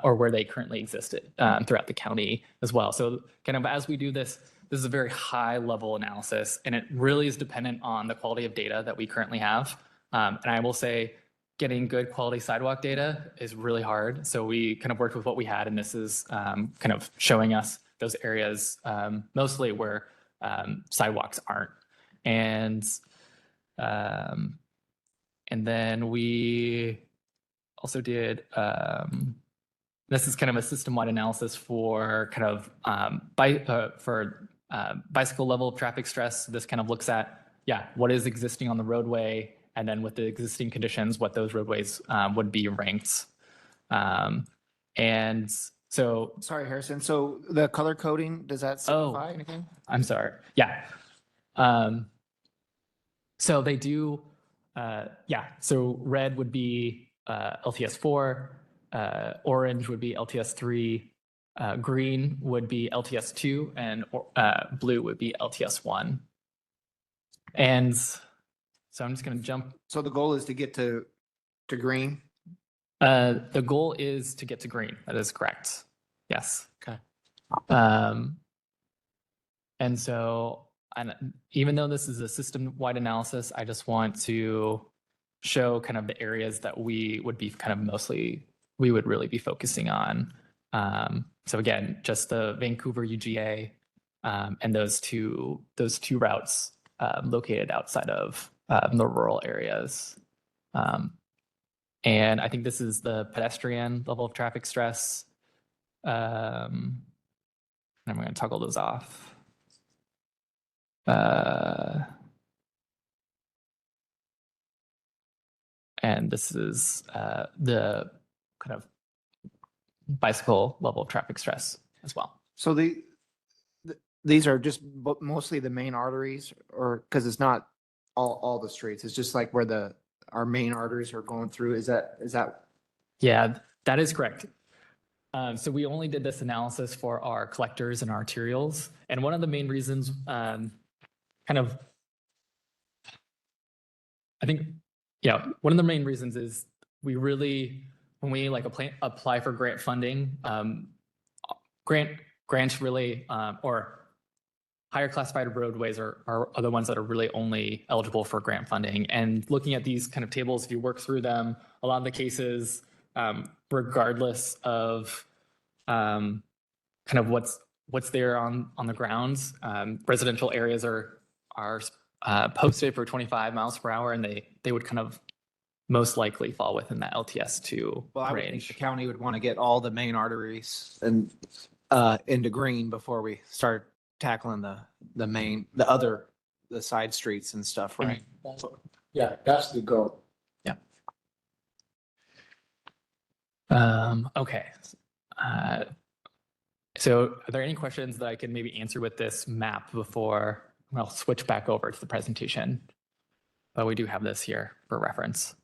or where they currently existed throughout the county as well. So kind of as we do this, this is a very high level analysis, and it really is dependent on the quality of data that we currently have. And I will say getting good quality sidewalk data is really hard. So we kind of worked with what we had, and this is kind of showing us those areas mostly where sidewalks aren't. And then we also did, this is kind of a system-wide analysis for kind of bicycle level of traffic stress. This kind of looks at, what is existing on the roadway, and then with the existing conditions, what those roadways would be ranked. And so, Sorry, Harrison. So the color coding, does that signify anything? I'm sorry. Yeah. So they do, so red would be LTS4, orange would be LTS3, green would be LTS2, and blue would be LTS1. And so I'm just going to jump. So the goal is to get to green? The goal is to get to green. That is correct. Yes. Okay. And so, even though this is a system-wide analysis, I just want to show kind of the areas that we would be kind of we would really be focusing on. So again, just the Vancouver UGA and those two routes located outside of the rural areas. And I think this is the pedestrian level of traffic stress. I'm going to toggle those off. And this is the kind of bicycle level of traffic stress as well. So these are just mostly the main arteries, or because it's not all the streets, it's just like where our main arteries are going through. Is that? Yeah, that is correct. So we only did this analysis for our collectors and arterials. And one of the main reasons, one of the main reasons is we really, when we like apply for grant funding, grants really, or higher classified roadways are the ones that are really only eligible for grant funding. And looking at these kind of tables, if you work through them, a lot of the cases, regardless of kind of what's there on the grounds, residential areas are posted for 25 miles per hour, and they would kind of most likely fall within that LTS2 Well, I would think range. the county would want to get all the main arteries and into green before we start tackling the side streets and stuff, right? Yeah, that's the goal. Okay. So are there any questions that I can maybe answer with this map before I'll switch back over to the presentation? But we do have this here for reference.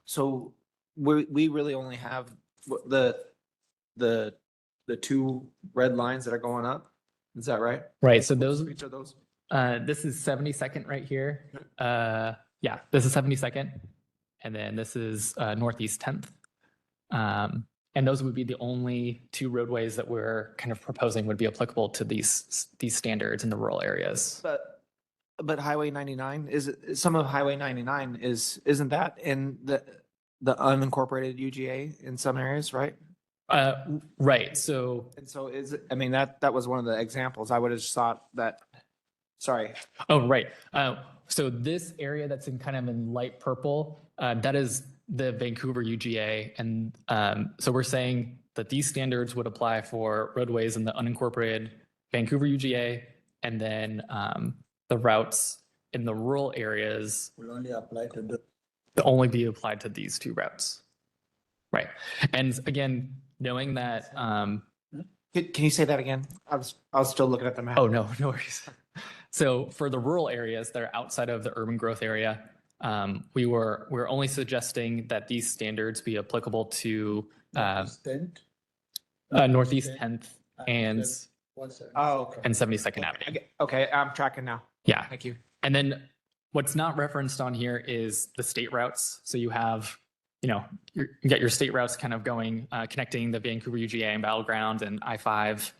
So we really only have the two red lines that are going up. Is that right? Right. So What those, streets are those? This is 72nd right here. Yeah, this is 72nd. And then this is Northeast 10th. And those would be the only two roadways that we're kind of proposing would be applicable to these standards in the rural areas. But Highway 99 some of Highway 99 isn't that in the unincorporated UGA in some areas, right? Right. So, And so I mean, that was one of the examples. I would have just thought that, sorry. oh, right. So this area that's in kind of in light purple, that is the Vancouver UGA. And so we're saying that these standards would apply for roadways in the unincorporated Vancouver UGA, and then the routes in the rural areas Will only apply to the. only be applied to these two routes. Right. And again, knowing that, Can you say that again? I was still looking at the map. oh, no worries. So for the rural areas that are outside of the urban growth area, we're only suggesting that these standards be applicable to Northeast 10th and Oh, okay. 72nd Avenue. Okay, I'm tracking now. Yeah. Thank you. And then what's not referenced on here is the state routes. So you have, you get your state routes kind of going, connecting the Vancouver UGA and Battleground and I-5.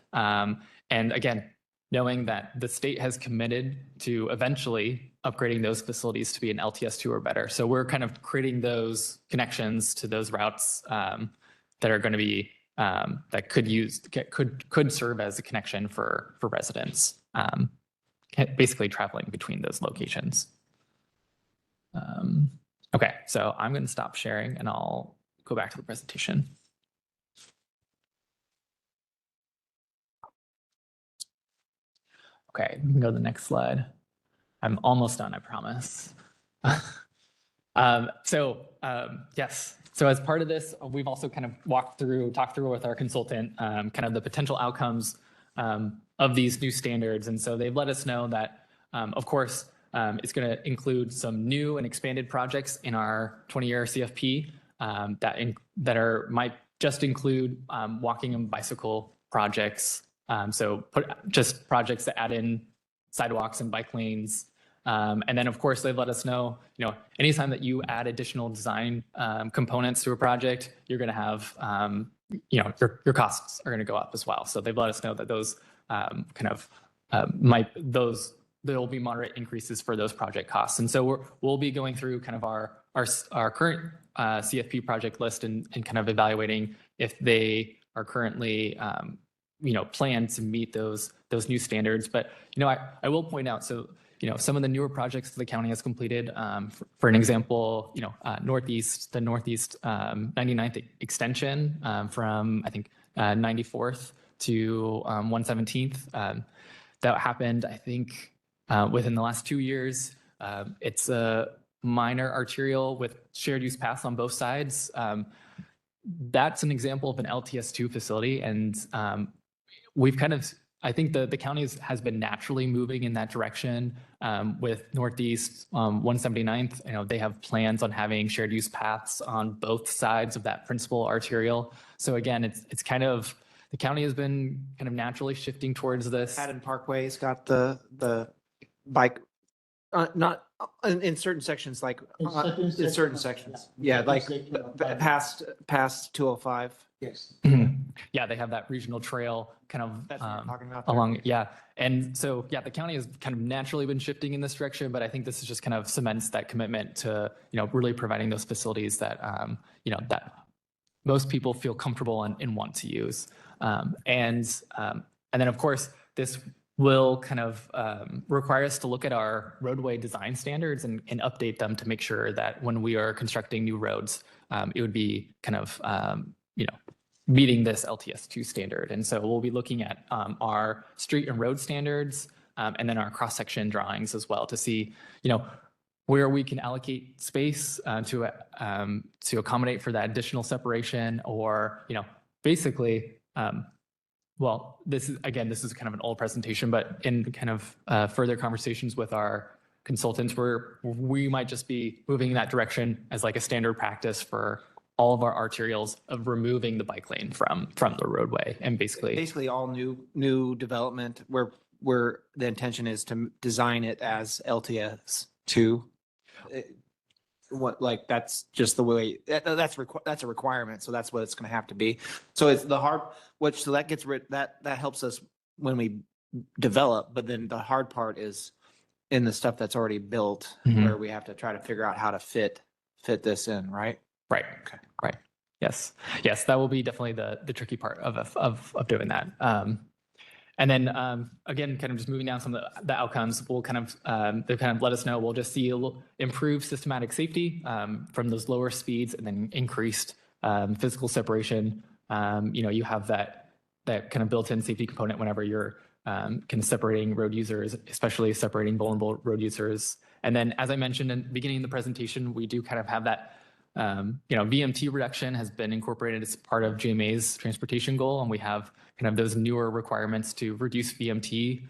And again, knowing that the state has committed to eventually upgrading those facilities to be an LTS2 or better. So we're kind of creating those connections to those routes that are going to be, that could serve as a connection for residents, basically traveling between those locations. Okay, so I'm going to stop sharing and I'll go back to the presentation. Okay, we can go to the next slide. I'm almost done, I promise. Yes, so as part of this, we've also kind of talked through with our consultant, kind of the potential outcomes of these new standards. And so they've let us know that, of course, it's going to include some new and expanded projects in our 20-year CFP that might just include walking and bicycle projects. So just projects that add in sidewalks and bike lanes. And then, of course, they've let us know, anytime that you add additional design components to a project, you're going to have, your costs are going to go up as well. So they've let us know that those there'll be moderate increases for those project costs. And so we'll be going through kind of our current CFP project list and kind of evaluating if they are currently plan to meet those new standards. But I will point out, so some of the newer projects the county has completed, for an example, the Northeast 99th extension from I think 94th to 117th. That happened, I think, within the last 2 years. It's a minor arterial with shared use paths on both sides. That's an example of an LTS2 facility, and I think the county has been naturally moving in that direction with Northeast 179th. They have plans on having shared use paths on both sides of that principal arterial. So again, it's kind of, the county has been kind of naturally shifting towards this. Haddon Parkway's got the bike, not in certain sections, like in certain sections. Yeah, like past 205. Yes. Yeah, they have that regional trail kind of That's what you're talking about there. along. Yeah. And so, yeah, the county has kind of naturally been shifting in this direction, but I think this is just kind of cements that commitment to, really providing those facilities that, that most people feel comfortable and want to use. And then, of course, this will kind of require us to look at our roadway design standards and update them to make sure that when we are constructing new roads, it would be kind of, meeting this LTS2 standard. And so we'll be looking at our street and road standards and then our cross-section drawings as well to see, where we can allocate space to accommodate for that additional separation, or, basically, well, this is kind of an old presentation, but in kind of further conversations with our consultants, we might just be moving in that direction as like a standard practice for all of our arterials of removing the bike lane from the roadway, and basically all new development where the intention is to design it as LTS two. What, like, that's just the way, that's a requirement. So that's what it's going to have to be. So it's the hard, so that gets that helps us when we develop, but then the hard part is in the stuff that's already built, Mhm. where we have to try to figure out how to fit this in, right? Right. Okay. Right. Yes. Yes. That will be definitely the tricky part of doing that. And then again, kind of just moving down some of the outcomes, we'll kind of they kind of let us know we'll just see a little improved systematic safety from those lower speeds, and then increased physical separation. You have that kind of built-in safety component whenever you're kind of separating road users, especially separating vulnerable road users. And then, as I mentioned in the beginning of the presentation, we do kind of have that. VMT reduction has been incorporated as part of GMA's transportation goal, and we have kind of those newer requirements to reduce VMT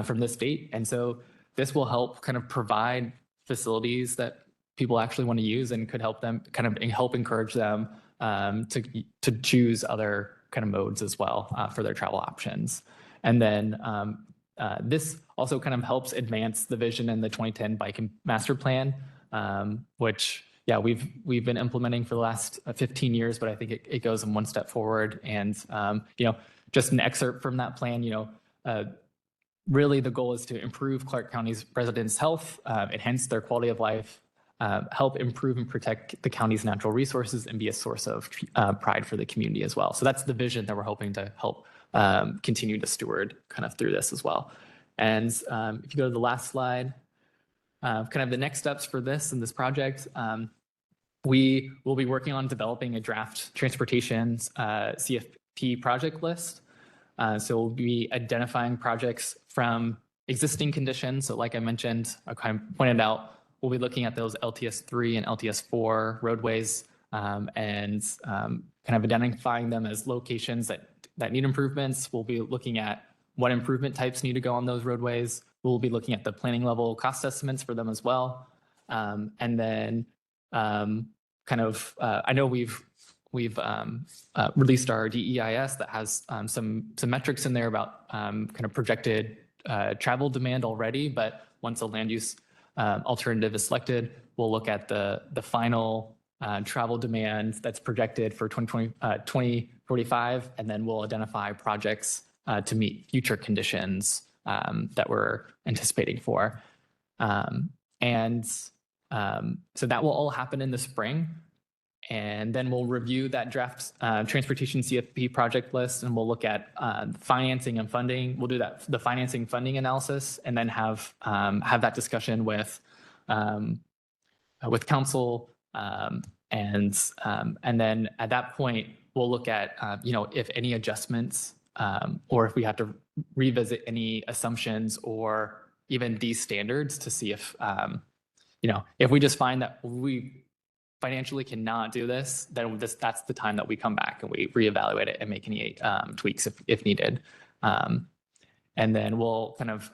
from this date. And so this will help kind of provide facilities that people actually want to use, and could help them kind of help encourage them to choose other kind of modes as well for their travel options. And then this also kind of helps advance the vision in the 2010 Bike Master Plan, which we've been implementing for the last 15 years, but I think it goes in one step forward. And just an excerpt from that plan, really the goal is to improve Clark County's residents' health, enhance their quality of life, help improve and protect the county's natural resources, and be a source of pride for the community as well. So that's the vision that we're hoping to help continue to steward kind of through this as well. And if you go to the last slide, kind of the next steps for this and this project, we will be working on developing a draft transportation CFP project list. So we'll be identifying projects from existing conditions. So like I mentioned, I kind of pointed out, we'll be looking at those LTS3 and LTS4 roadways, and kind of identifying them as locations that need improvements. We'll be looking at what improvement types need to go on those roadways. We'll be looking at the planning level cost estimates for them as well. And then I know we've released our DEIS that has some metrics in there about kind of projected travel demand already. But once a land use alternative is selected, we'll look at the final travel demand that's projected for 2045, and then we'll identify projects to meet future conditions that we're anticipating for. So that will all happen in the spring. And then we'll review that draft transportation CFP project list, and we'll look at financing and funding. We'll do the financing funding analysis, and then have that discussion with council. And then at that point, we'll look at if any adjustments or if we have to revisit any assumptions or even these standards to see if if we just find that we financially cannot do this, then that's the time that we come back and we reevaluate it and make any tweaks if needed. And then we'll kind of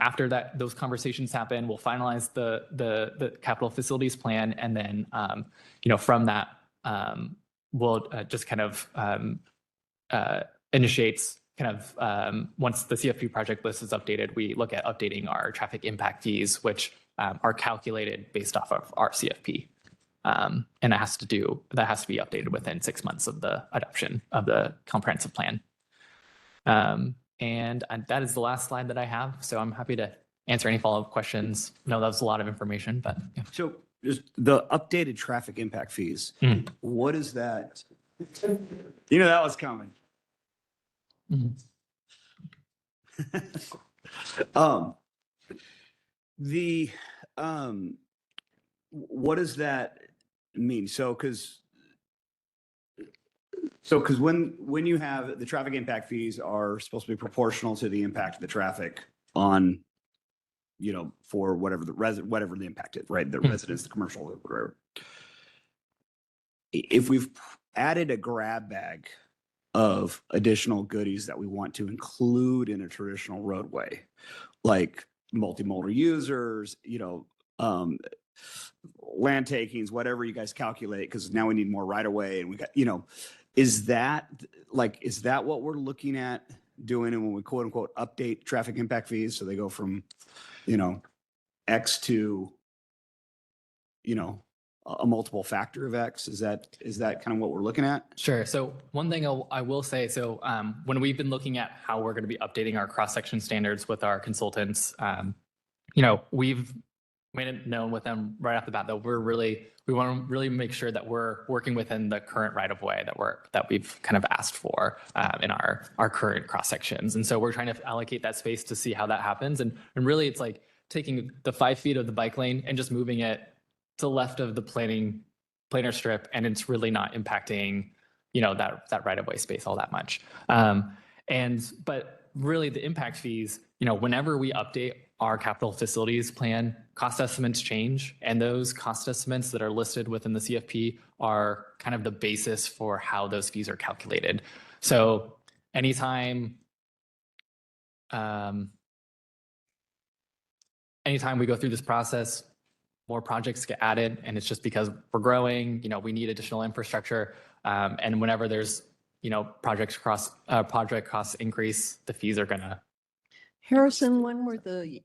after that, those conversations happen, we'll finalize the capital facilities plan, and then from that we'll just kind of initiates kind of once the CFP project list is updated, we look at updating our traffic impact fees, which are calculated based off of our CFP. And that has to be updated within 6 months of the adoption of the comprehensive plan. And that is the last slide that I have. So I'm happy to answer any follow-up questions. I know that was a lot of information, but yeah. So just the updated traffic impact fees, what is that? That was coming. What does that mean? So because when you have the traffic impact fees are supposed to be proportional to the impact of the traffic on, for whatever the impact is, right? The residents, the commercial, whatever. If we've added a grab bag of additional goodies that we want to include in a traditional roadway, like multimodal users, land takings, whatever you guys calculate, because now we need more right away, and we got, is that what we're looking at doing it when we quote unquote update traffic impact fees. So they go from, you know, X to, you know, a multiple factor of X. Is that kind of what we're looking at? Sure. So one thing I will say, so when we've been looking at how we're going to be updating our cross-section standards with our consultants, you know, we've made it known with them right off the bat that we want to really make sure that we're working within the current right of way that we've kind of asked for in our current cross sections. And so we're trying to allocate that space to see how that happens. And really it's like taking the 5 feet of the bike lane and just moving it to the left of the planar strip. And it's really not impacting, you know, that right of way space all that much. But really the impact fees, you know, whenever we update our capital facilities plan, cost estimates change, and those cost estimates that are listed within the CFP are kind of the basis for how those fees are calculated. So anytime we go through this process, more projects get added, and it's just because we're growing, you know, we need additional infrastructure, and whenever there's, you know, project costs increase, the fees are gonna. Harrison, when were the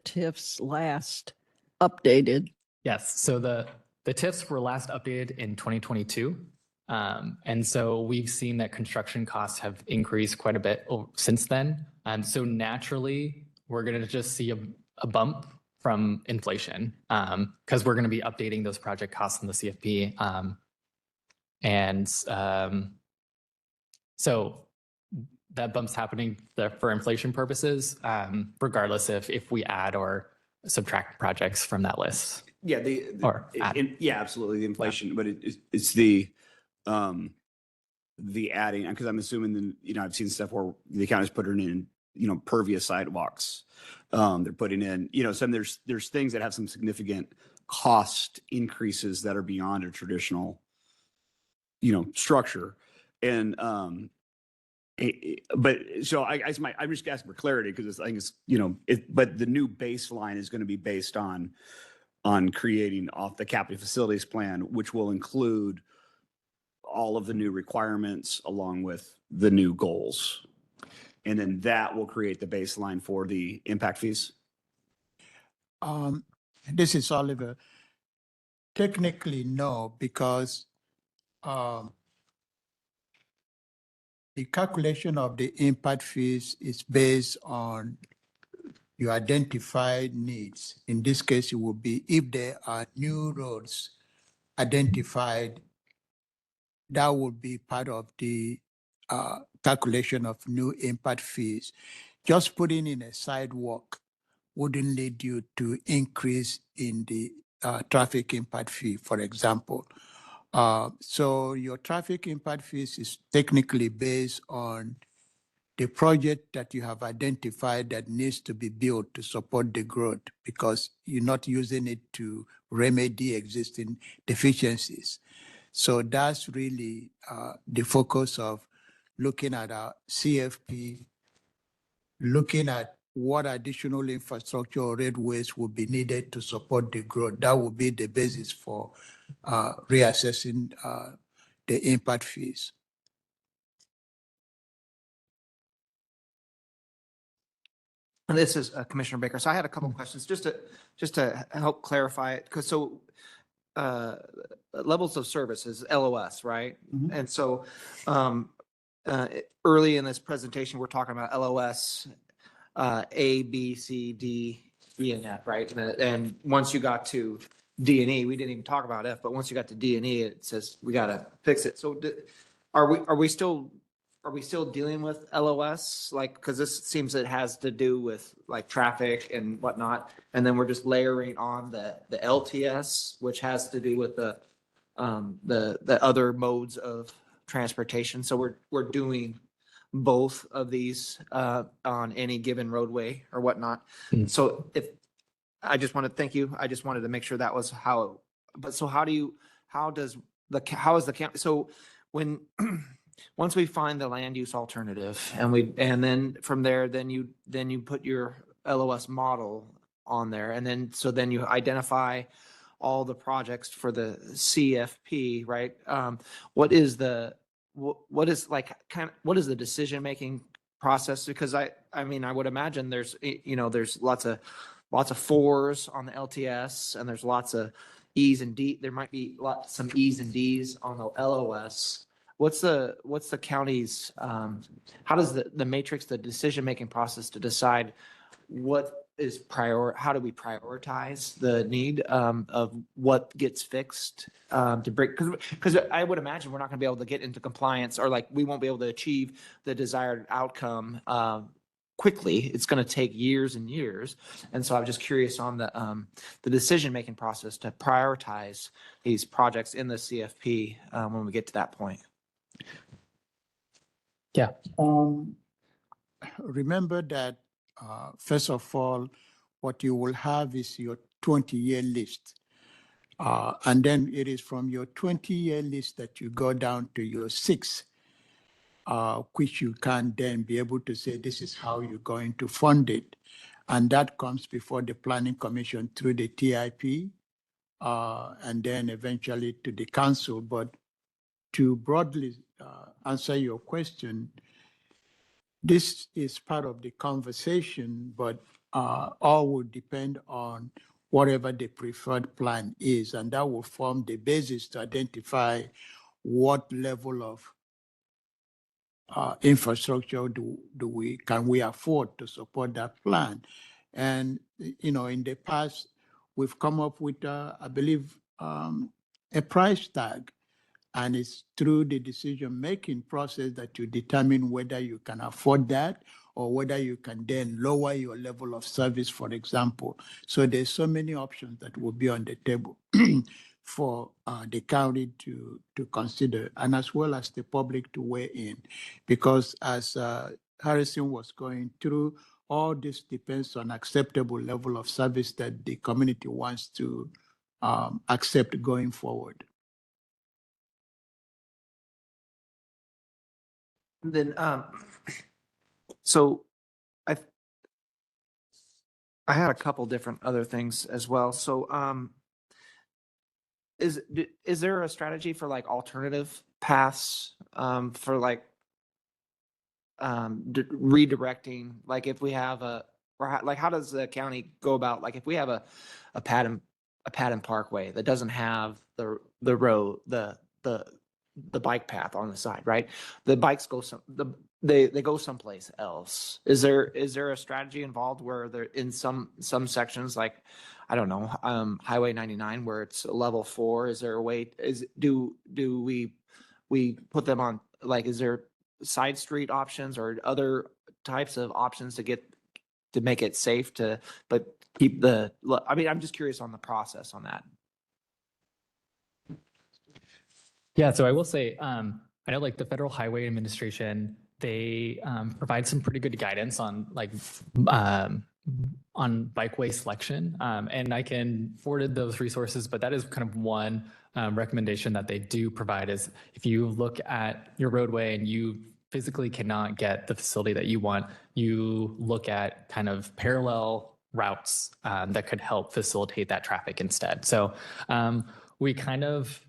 TIFs last updated? Yes, so the TIFs were last updated in 2022. And so we've seen that construction costs have increased quite a bit since then. So naturally, we're going to just see a bump from inflation because we're going to be updating those project costs in the CFP. So that bump's happening for inflation purposes, regardless if we add or subtract projects from that list. Yeah, yeah, absolutely the inflation, but it's the adding, because I'm assuming you know, I've seen stuff where the county's putting in, you know, pervious sidewalks. They're putting in, you know, there's things that have some significant cost increases that are beyond a traditional, you know, structure. And but so I'm just asking for clarity because I think it's, you know, but the new baseline is going to be based on creating off the capital facilities plan, which will include all of the new requirements along with the new goals. And then that will create the baseline for the impact fees. This is Oliver. Technically, no, because the calculation of the impact fees is based on your identified needs. In this case, it would be if there are new roads identified, that would be part of the calculation of new impact fees. Just putting in a sidewalk wouldn't lead you to increase in the traffic impact fee, for example. So your traffic impact fees is technically based on the project that you have identified that needs to be built to support the growth, because you're not using it to remedy existing deficiencies. So that's really the focus of looking at our CFP, looking at what additional infrastructure or roadways will be needed to support the growth. That will be the basis for reassessing the impact fees. And this is Commissioner Baker. So I had a couple of questions just to help clarify it. Because levels of service is LOS, right? Mhm. And so early in this presentation, we're talking about LOS A, B, C, D, E, and F, right? And once you got to D and E, we didn't even talk about F, but once you got to D and E, it says we got to fix it. So are we still dealing with LOS? Like, because this seems it has to do with like traffic and whatnot, and then we're just layering on the LTS, which has to do with the other modes of transportation. So we're doing both of these on any given roadway or whatnot. Mm. So I just want to thank you. I just wanted to make sure that was how. But so how is the county? So when once we find the land use alternative and then from there, then you put your LOS model on there, and then you identify all the projects for the CFP, right? What is the what is like, what is the decision-making process? Because I mean, I would imagine there's, there's lots of fours on the LTS and there's lots of E's and D. There might be some E's and D's on the LOS. What's the county's, how does the matrix, the decision-making process to decide what is how do we prioritize the need of what gets fixed to break? Because I would imagine we're not going to be able to get into compliance, or like we won't be able to achieve the desired outcome quickly. It's going to take years and years. And so I'm just curious on the decision-making process to prioritize these projects in the CFP when we get to that point. Yeah. Remember that, first of all, what you will have is your 20-year list. And then it is from your 20-year list that you go down to your 6, which you can then be able to say, this is how you're going to fund it. And that comes before the Planning Commission through the TIP, and then eventually to the council. But to broadly answer your question, this is part of the conversation, but all will depend on whatever the preferred plan is, and that will form the basis to identify what level of infrastructure can we afford to support that plan. And in the past, we've come up with I believe a price tag. And it's through the decision-making process that you determine whether you can afford that or whether you can then lower your level of service, for example. So there's so many options that will be on the table for the county to consider, and as well as the public to weigh in. Because as Harrison was going through, all this depends on acceptable level of service that the community wants to accept going forward. Then, so I had a couple different other things as well. So, is there a strategy for like alternative paths for like redirecting? Like if we have like how does the county go about, like if we have a Patton Parkway that doesn't have the road, the bike path on the side, right? The bikes go they go someplace else. Is there a strategy involved where they're in some sections, like I don't know, Highway 99 where it's level 4? Is there a way? Do we put them on, like, is there side street options or other types of options to make it safe but keep I mean, I'm just curious on the process on that. Yeah, so I will say, I know like the Federal Highway Administration, they provide some pretty good guidance on like on bikeway selection, and I can forward those resources. But that is kind of one recommendation that they do provide is if you look at your roadway and you physically cannot get the facility that you want, you look at kind of parallel routes that could help facilitate that traffic instead. So we kind of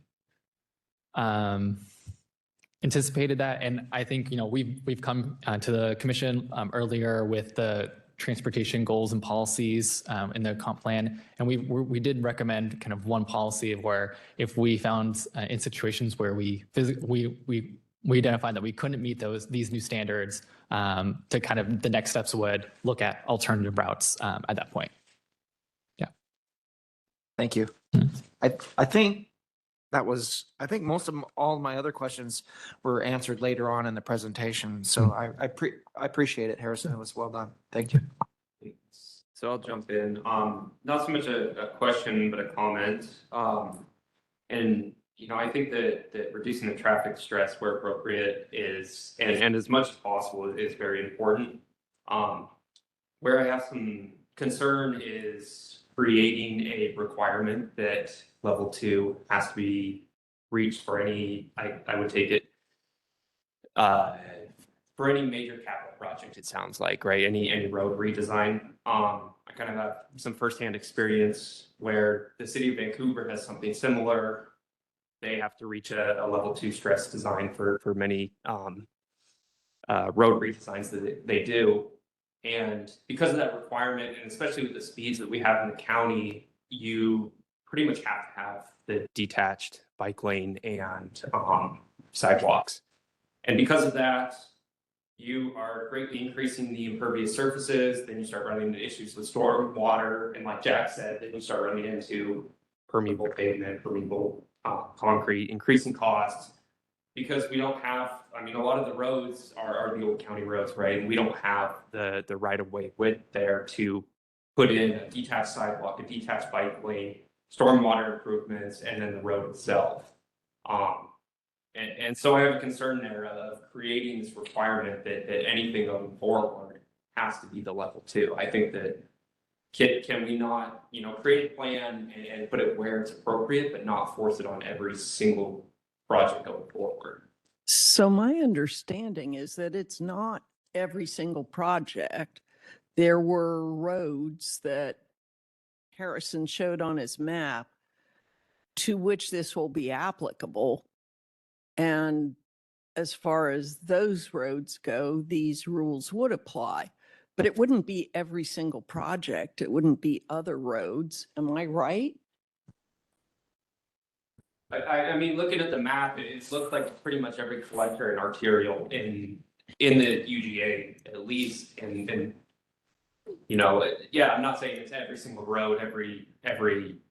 anticipated that, and I think we've come to the commission earlier with the transportation goals and policies in the comp plan, and we did recommend kind of one policy of where if we found in situations where we identified that we couldn't meet these new standards, to kind of the next steps would look at alternative routes at that point. Yeah. Thank you. I think most of all of my other questions were answered later on in the presentation. So I appreciate it, Harrison. It was well done. Thank you. So I'll jump in. Not so much a question, but a comment. And I think that reducing the traffic stress where appropriate is, and as much as possible, is very important. Where I have some concern is creating a requirement that level 2 has to be reached for any, I would take it, for any major capital project, it sounds like, right? Any road redesign. I kind of have some firsthand experience where the city of Vancouver has something similar. they have to reach a level 2 stress design for many road redesigns that they do. And because of that requirement, and especially with the speeds that we have in the county, you pretty much have to have the detached bike lane and sidewalks. And because of that, you are greatly increasing the impervious surfaces. Then you start running into issues with storm water. And like Jack said, then you start running into permeable pavement, permeable concrete, increasing costs. Because we don't have, I mean, a lot of the roads are the old county roads, right? And we don't have the right of way width there to put in a detached sidewalk, a detached bike lane, stormwater improvements, and then the road itself. And so I have a concern there of creating this requirement that anything going forward has to be the level 2. I think that can we not, create a plan and put it where it's appropriate, but not force it on every single project going forward? So my understanding is that it's not every single project. There were roads that Harrison showed on his map to which this will be applicable. And as far as those roads go, these rules would apply. But it wouldn't be every single project. It wouldn't be other roads. Am I right? I mean, looking at the map, it looks like pretty much every collector and arterial in the UGA at least, and yeah, I'm not saying it's every single road, every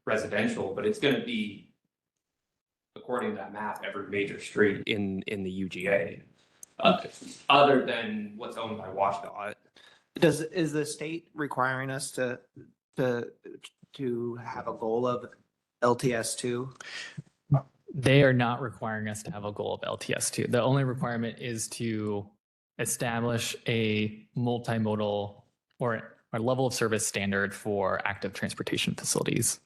residential, but it's going to be, according to that map, every major street in the UGA, other than what's owned by WashDOT. Is the state requiring us to have a goal of LTS2? They are not requiring us to have a goal of LTS2. The only requirement is to establish a multimodal or a level of service standard for active transportation facilities.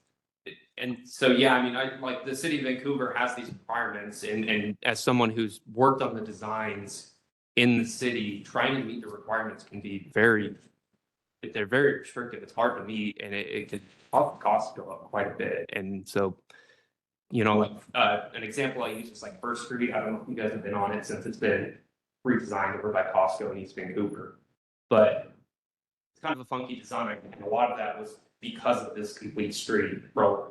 And so, yeah, I mean, like the city of Vancouver has these requirements, and as someone who's worked on the designs in the city, trying to meet the requirements can be they're very restrictive. It's hard to meet, and it could cost go up quite a bit. And so, an example I use is like First Street. I don't know if you guys have been on it since it's been redesigned over by Costco in East Vancouver, but it's kind of a funky design, and a lot of that was because of this complete street program.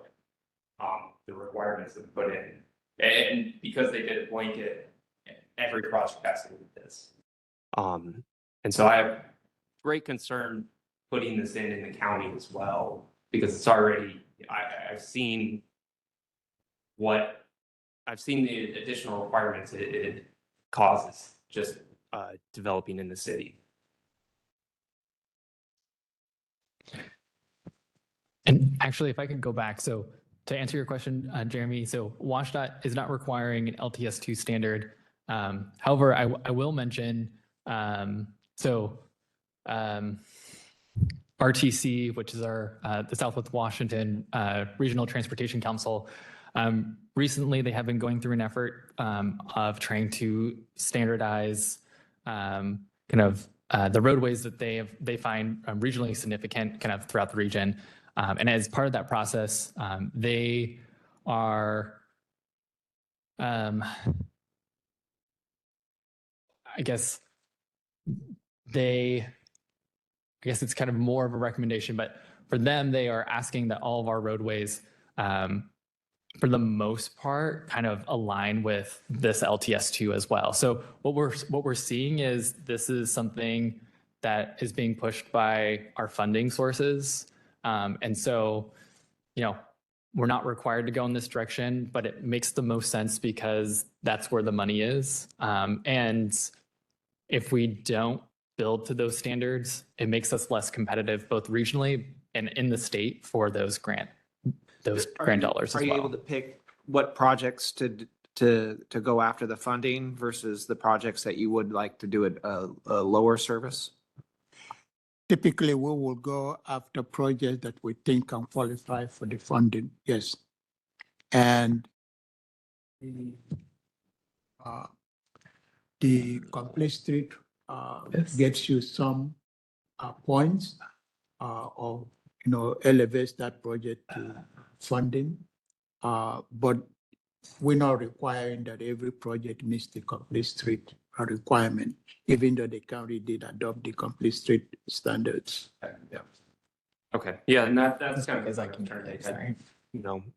The requirements that we put in, and because they did a blanket, every project has to do with this. And so I have great concern putting this in the county as well, because it's already, I've seen the additional requirements it causes just developing in the city. And actually, if I could go back, so to answer your question, Jeremy, so WashDOT is not requiring an LTS2 standard. However, I will mention, RTC, which is our the Southwest Washington Regional Transportation Council, recently they have been going through an effort of trying to standardize the roadways that they find regionally significant kind of throughout the region. And as part of that process, they are, I guess it's kind of more of a recommendation, but for them, they are asking that all of our roadways, for the most part, kind of align with this LTS2 as well. So what we're seeing is this is something that is being pushed by our funding sources. And so, we're not required to go in this direction, but it makes the most sense because that's where the money is. And if we don't build to those standards, it makes us less competitive, both regionally and in the state for those grant dollars as well. Are you able to pick what projects to go after the funding versus the projects that you would like to do a lower service? Typically, we will go after projects that we think can qualify for the funding, yes. And the complete street Yes. gets you some points or, elevates that project to funding. But we're not requiring that every project meets the complete street requirement, even though the county did adopt the complete street standards. Yeah. Okay, yeah, and that's kind of. Because I can, sorry.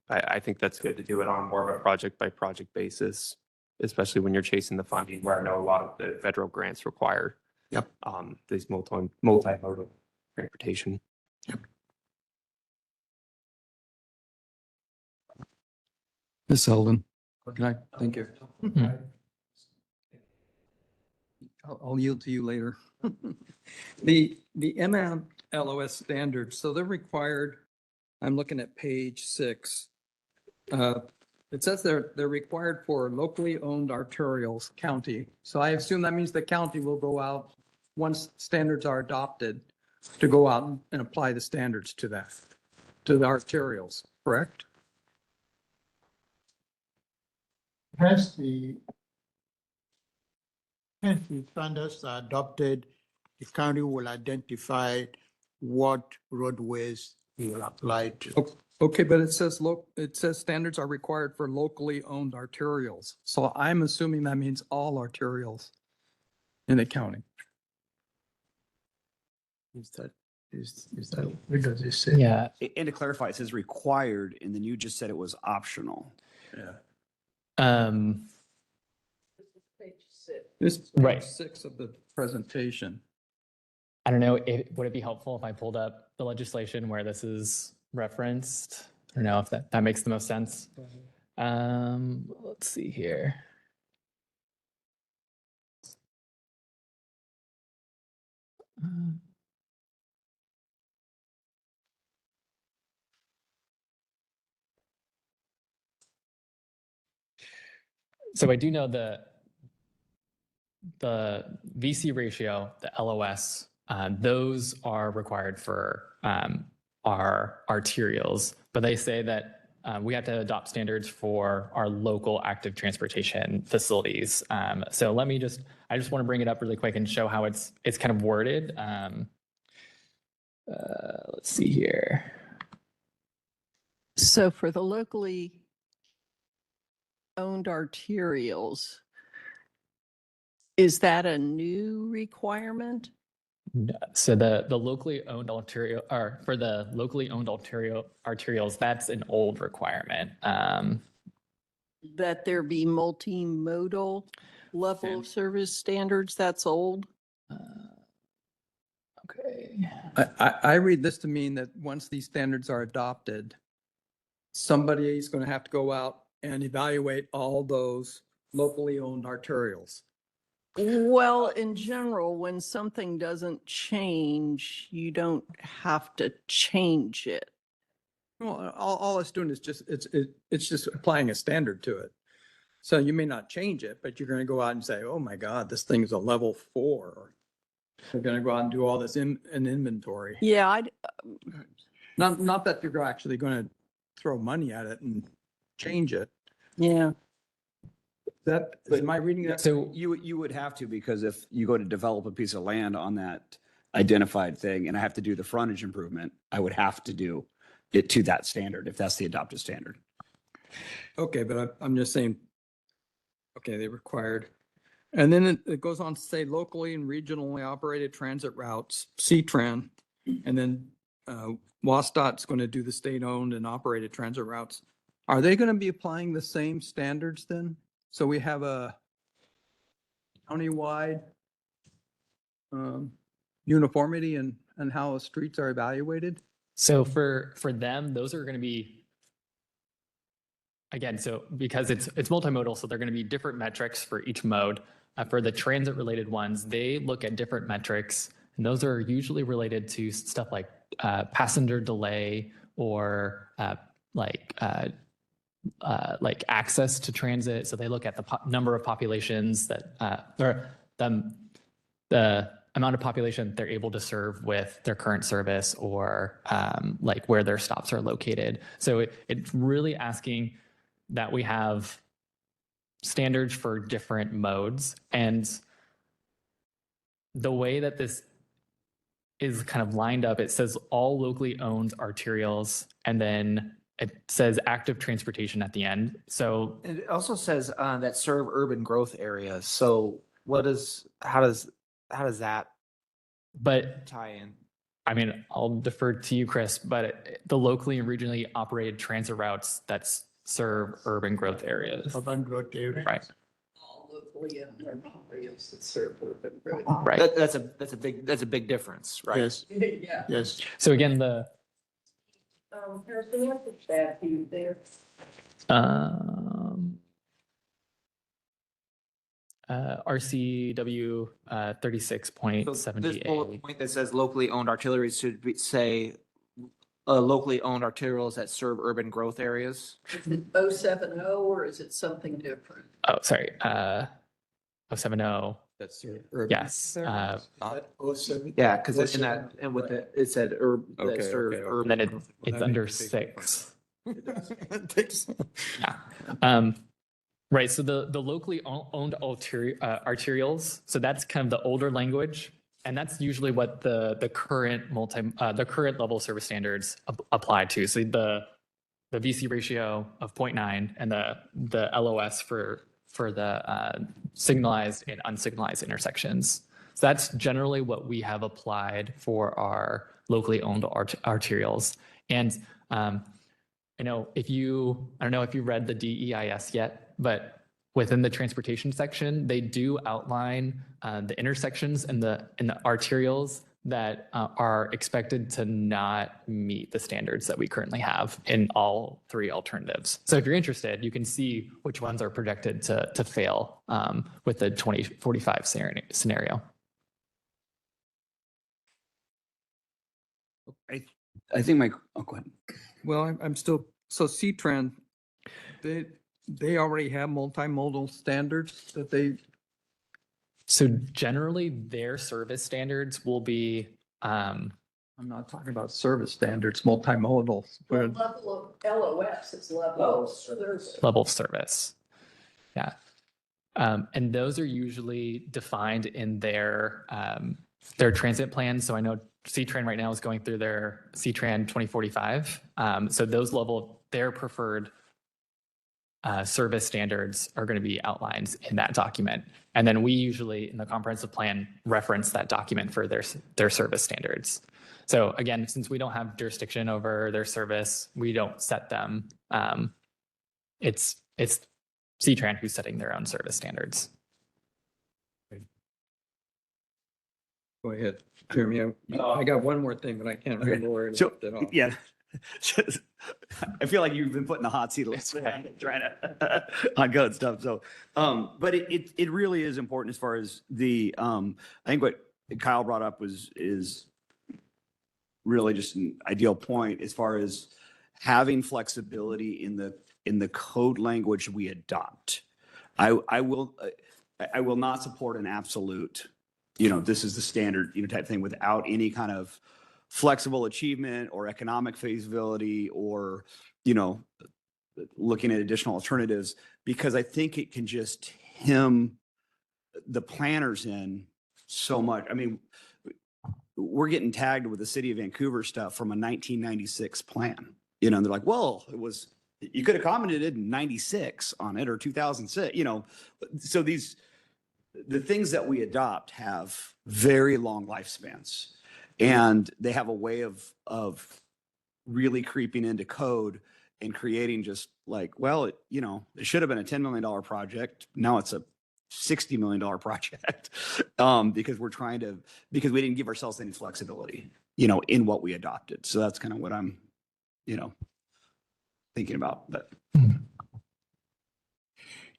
I think that's good to do it on more of a project by project basis, especially when you're chasing the funding, where I know a lot of the federal grants require. Yep. These multimodal transportation. Ms. Selden, can I, thank you. Mhm. I'll yield to you later. The MLOS standards, so they're required, I'm looking at page 6. It says they're required for locally owned arterials, county. So I assume that means the county will go out, once standards are adopted, to go out and apply the standards to that, to the arterials, correct? Hence the standards are adopted, the county will identify what roadways it will apply to. Okay, but it says standards are required for locally owned arterials. So I'm assuming that means all arterials in the county. Is that, what does it say? Yeah, And to clarify, it says required, and then you just said it was optional. um, This is Right. page 6 of the presentation. I don't know, would it be helpful if I pulled up the legislation where this is referenced? I don't know if that makes the most sense. Let's see here. So I do know the VC ratio, the LOS, those are required for our arterials, but they say that we have to adopt standards for our local active transportation facilities. So I just want to bring it up really quick and show how it's kind of worded. Let's see here. So for the locally owned arterials, is that a new requirement? So the locally owned arterial, or for the locally owned arterials, that's an old requirement. That there be multimodal level of service standards, that's old? Okay. I read this to mean that once these standards are adopted, somebody is going to have to go out and evaluate all those locally owned arterials. Well, in general, when something doesn't change, you don't have to change it. Well, all it's doing is it's just applying a standard to it. So you may not change it, but you're going to go out and say, oh my God, this thing is a level 4. We're going to go out and do all this in inventory. Yeah, Not that you're actually going to throw money at it and change it. yeah. Am I reading that? So You would have to, because if you go to develop a piece of land on that identified thing and I have to do the frontage improvement, I would have to do it to that standard if that's the adopted standard. Okay, but I'm just saying, okay, they required. And then it goes on to say locally and regionally operated transit routes, C-Tran. And then WASDOT's going to do the state-owned and operated transit routes. Are they going to be applying the same standards then? So we have a countywide uniformity in how streets are evaluated? So for them, those are going to be, again, so because it's multimodal, so they're going to be different metrics for each mode. For the transit related ones, they look at different metrics, and those are usually related to stuff like passenger delay or like access to transit. So they look at the number of populations that, or the amount of population they're able to serve with their current service, or like where their stops are located. So it's really asking that we have standards for different modes. And the way that this is kind of lined up, it says all locally owned arterials, and then it says active transportation at the end. So And it also says that serve urban growth areas. So how does that but tie in? I mean, I'll defer to you, Chris, but the locally and regionally operated transit routes that serve urban growth areas. Urban growth area. Right. All locally owned areas that serve urban growth. Right. That's a big difference, right? Yes, Yeah. yes. So again, the Harrison, what's the statute there? um, RCW So 36.70A. this bullet point that says locally owned artillery should say locally owned arterials that serve urban growth areas. Is it 070 or is it something different? Oh, sorry. 070. That's your urban. Yes. Not- 07. Yeah, because it's in that, and with it said Okay, that serve okay, okay. urban. Then growth. it's that under makes a big 6. It takes- Yeah. Right. So the locally owned arterials. So that's kind of the older language, and that's usually what the current the current level service standards apply to. So the VC ratio of 0.9 and the LOS for the signalized and unsignalized intersections. So that's generally what we have applied for our locally owned arterials. And I know I don't know if you read the DEIS yet, but within the transportation section, they do outline the intersections and the arterials that are expected to not meet the standards that we currently have in all 3 alternatives. So if you're interested, you can see which ones are projected to fail with the 2045 scenario. I think go ahead. Well, I'm still, so C-Trans, they already have multimodal standards that they, So generally, their service standards will be I'm not talking about service standards, multimodal. The where- level of LOS is level of service. level of service. Yeah. And those are usually defined in their transit plan. So I know C-Tran right now is going through their C-Tran 2045. So those their preferred service standards are going to be outlined in that document. And then we usually, in the comprehensive plan, reference that document for their service standards. So again, since we don't have jurisdiction over their service, we don't set them. It's C-Tran who's setting their own service standards. Go ahead, Jeremy. I got one more thing, but I can't remember where it So, left it off. yeah. I feel like you've been put in the hot seat a little bit, trying to on good stuff. So, but it really is important as far as the, I think what Kyle brought up is really just an ideal point as far as having flexibility in the code language we adopt. I will not support an absolute, this is the standard, type thing without any kind of flexible achievement or economic feasibility or, looking at additional alternatives, because I think it can just hem the planners in so much. I mean, we're getting tagged with the city of Vancouver stuff from a 1996 plan, and they're like, well, you could have commented in 96 on it or 2006, so the things that we adopt have very long lifespans, and they have a way of really creeping into code and creating just like, well, it should have been a $10 million project. Now it's a $60 million project because because we didn't give ourselves any flexibility, in what we adopted. So that's kind of what I'm, thinking about. But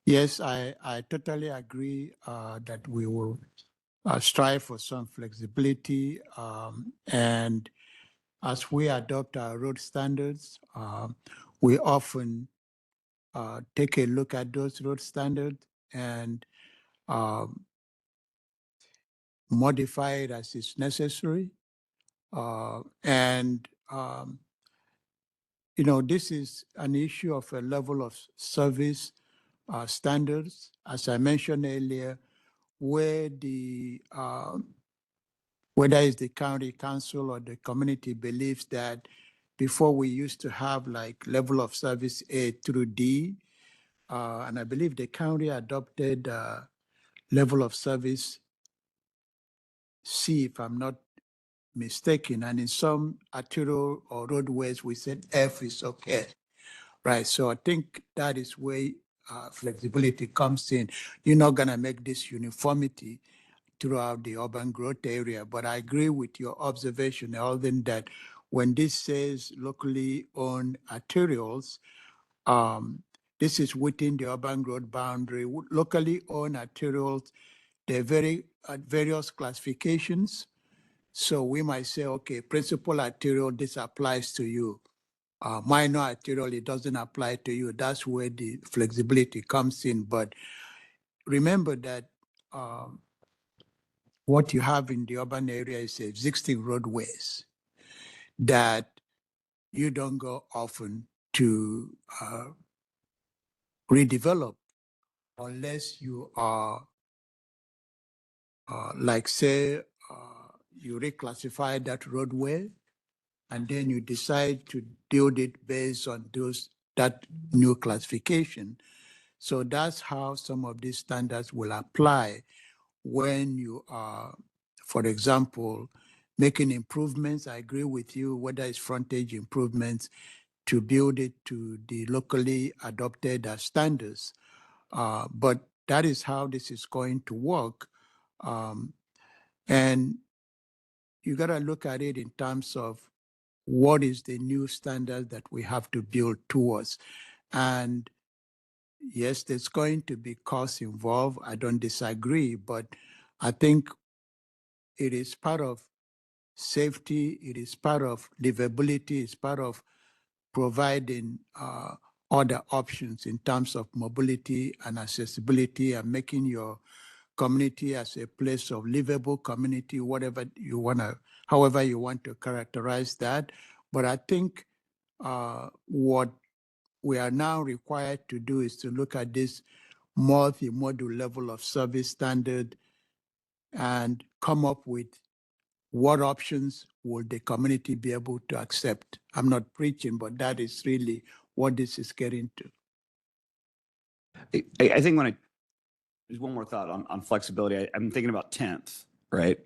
Yes, I totally agree that we will strive for some flexibility. And as we adopt our road standards, we often take a look at those road standards and modify it as is necessary. This is an issue of a level of service standards, as I mentioned earlier, where whether it's the county council or the community believes that Before we used to have like level of service A through D, and I believe the county adopted level of service C, if I'm not mistaken. And in some arterial or roadways, we said F is okay, right? So I think that is where flexibility comes in. You're not gonna make this uniformity throughout the urban growth area, but I agree with your observation, Alden, that when this says locally owned arterials, this is within the urban growth boundary. Locally owned arterials, they're various classifications. So we might say, okay, principal arterial, this applies to you. Minor arterial, it doesn't apply to you. That's where the flexibility comes in. But remember that what you have in the urban area is existing roadways that you don't go often to redevelop unless you are, like say, you reclassify that roadway and then you decide to build it based on that new classification. So that's how some of these standards will apply when you are, for example, making improvements. I agree with you, whether it's frontage improvements, to build it to the locally adopted standards. But that is how this is going to work. And you got to look at it in terms of what is the new standard that we have to build towards. And yes, there's going to be costs involved. I don't disagree, but I think it is part of safety, it is part of livability, it's part of providing other options in terms of mobility and accessibility and making your community as a place of livable community, whatever you want to, however you want to characterize that. But I think what we are now required to do is to look at this multimodal level of service standard and come up with what options would the community be able to accept. I'm not preaching, but that is really what this is getting to. I think there's one more thought on flexibility. I'm thinking about 10th, right?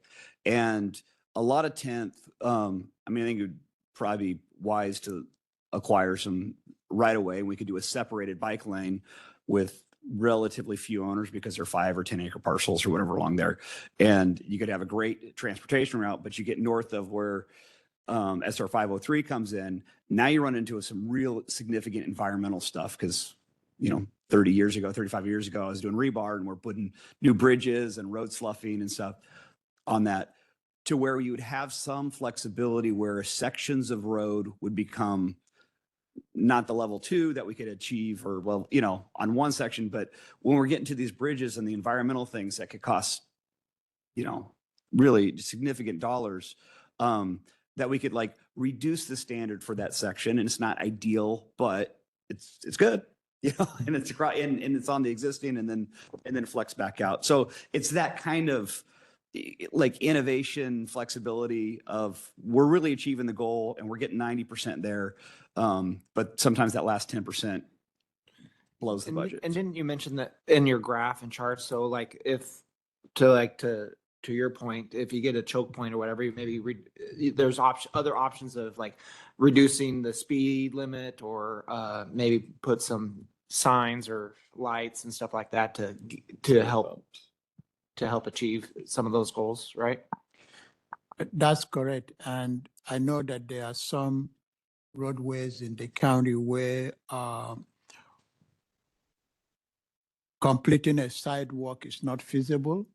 And a lot of 10th, I mean, I think it would probably be wise to acquire some right away. We could do a separated bike lane with relatively few owners because they're 5 or 10 acre parcels or whatever along there. And you could have a great transportation route, but you get north of where SR 503 comes in. Now you run into some real significant environmental stuff because, 30 years ago, 35 years ago, I was doing rebar and we're putting new bridges and road sloughing and stuff on that, to where you would have some flexibility where sections of road would become not the level 2 that we could achieve, or on one section, but when we're getting to these bridges and the environmental things that could cost, really significant dollars, that we could like reduce the standard for that section. And it's not ideal, but it's good. And it's on the existing and then flex back out. So it's that kind of like innovation, flexibility of we're really achieving the goal and we're getting 90% there. But sometimes that last 10% blows the budget. And didn't you mention that in your graph and chart? So like to your point, if you get a choke point or whatever, maybe there's other options of like reducing the speed limit or maybe put some signs or lights and stuff like that to help achieve some of those goals, right? That's correct. And I know that there are some roadways in the county where completing a sidewalk is not feasible.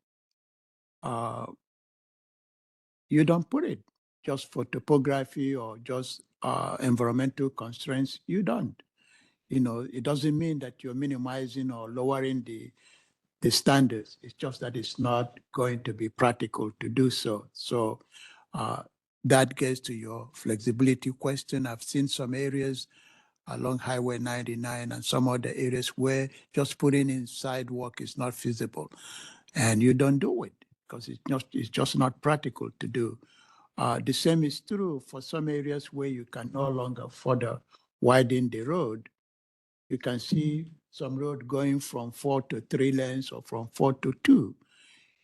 You don't put it just for topography or just environmental constraints. You don't. It doesn't mean that you're minimizing or lowering the standards. It's just that it's not going to be practical to do so. So that gets to your flexibility question. I've seen some areas along Highway 99 and some other areas where just putting in sidewalk is not feasible. And you don't do it because it's just not practical to do. The same is true for some areas where you can no longer further widen the road. You can see some road going from 4 to 3 lanes or from 4 to 2.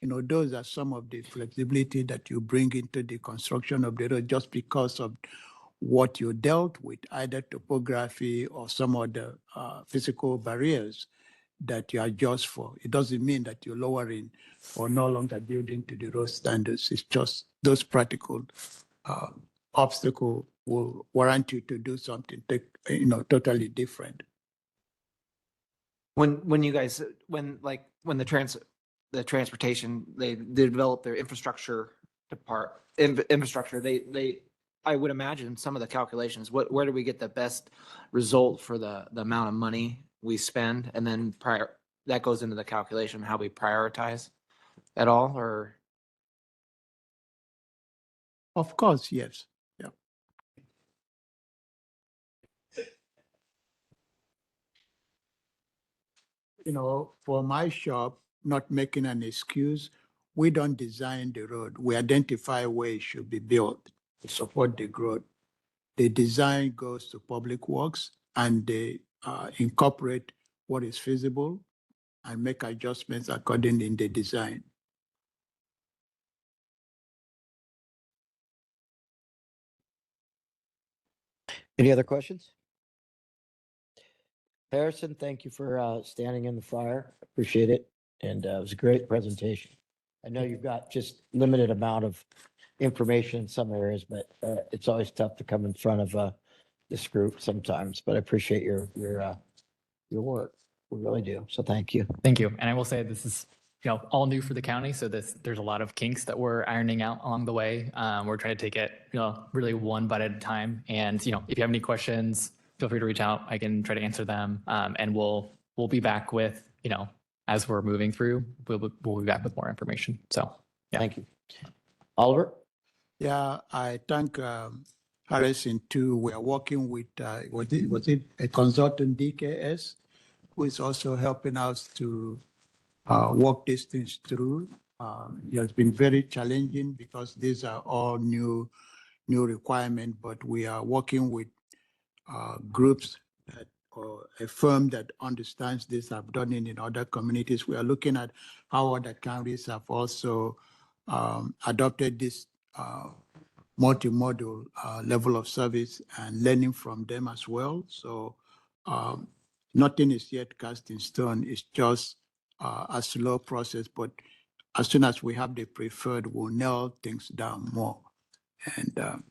Those are some of the flexibility that you bring into the construction of the road just because of what you dealt with, either topography or some other physical barriers that you adjust for. It doesn't mean that you're lowering or no longer building to the road standards. It's just those practical obstacle will warrant you to do something, totally different. When you guys, when the transportation, they develop their infrastructure infrastructure, I would imagine some of the calculations, where do we get the best result for the amount of money we spend? And then that goes into the calculation, how we prioritize at all, or? Of course, yes. Yeah. For my shop, not making an excuse, we don't design the road. We identify where it should be built to support the growth. The design goes to Public Works and they incorporate what is feasible and make adjustments according in the design. Any other questions? Harrison, thank you for standing in the fire. Appreciate it. And it was a great presentation. I know you've got just limited amount of information in some areas, but it's always tough to come in front of this group sometimes, but I appreciate your work. We really do. So thank you. Thank you. And I will say this is all new for the county. So there's a lot of kinks that we're ironing out along the way. We're trying to take it really one bite at a time. And if you have any questions, feel free to reach out. I can try to answer them. And we'll be back with as we're moving through, we'll be back with more information. So yeah. Thank you. Oliver? Yeah, I thank Harrison too. We are working with, was it a consultant, DKS, who is also helping us to work these things through. It has been very challenging because these are all new requirements, but we are working with groups or a firm that understands this, have done it in other communities. We are looking at how other counties have also adopted this multimodal level of service and learning from them as well. So nothing is yet cast in stone. It's just a slow process, but as soon as we have the preferred, we'll nail things down more. And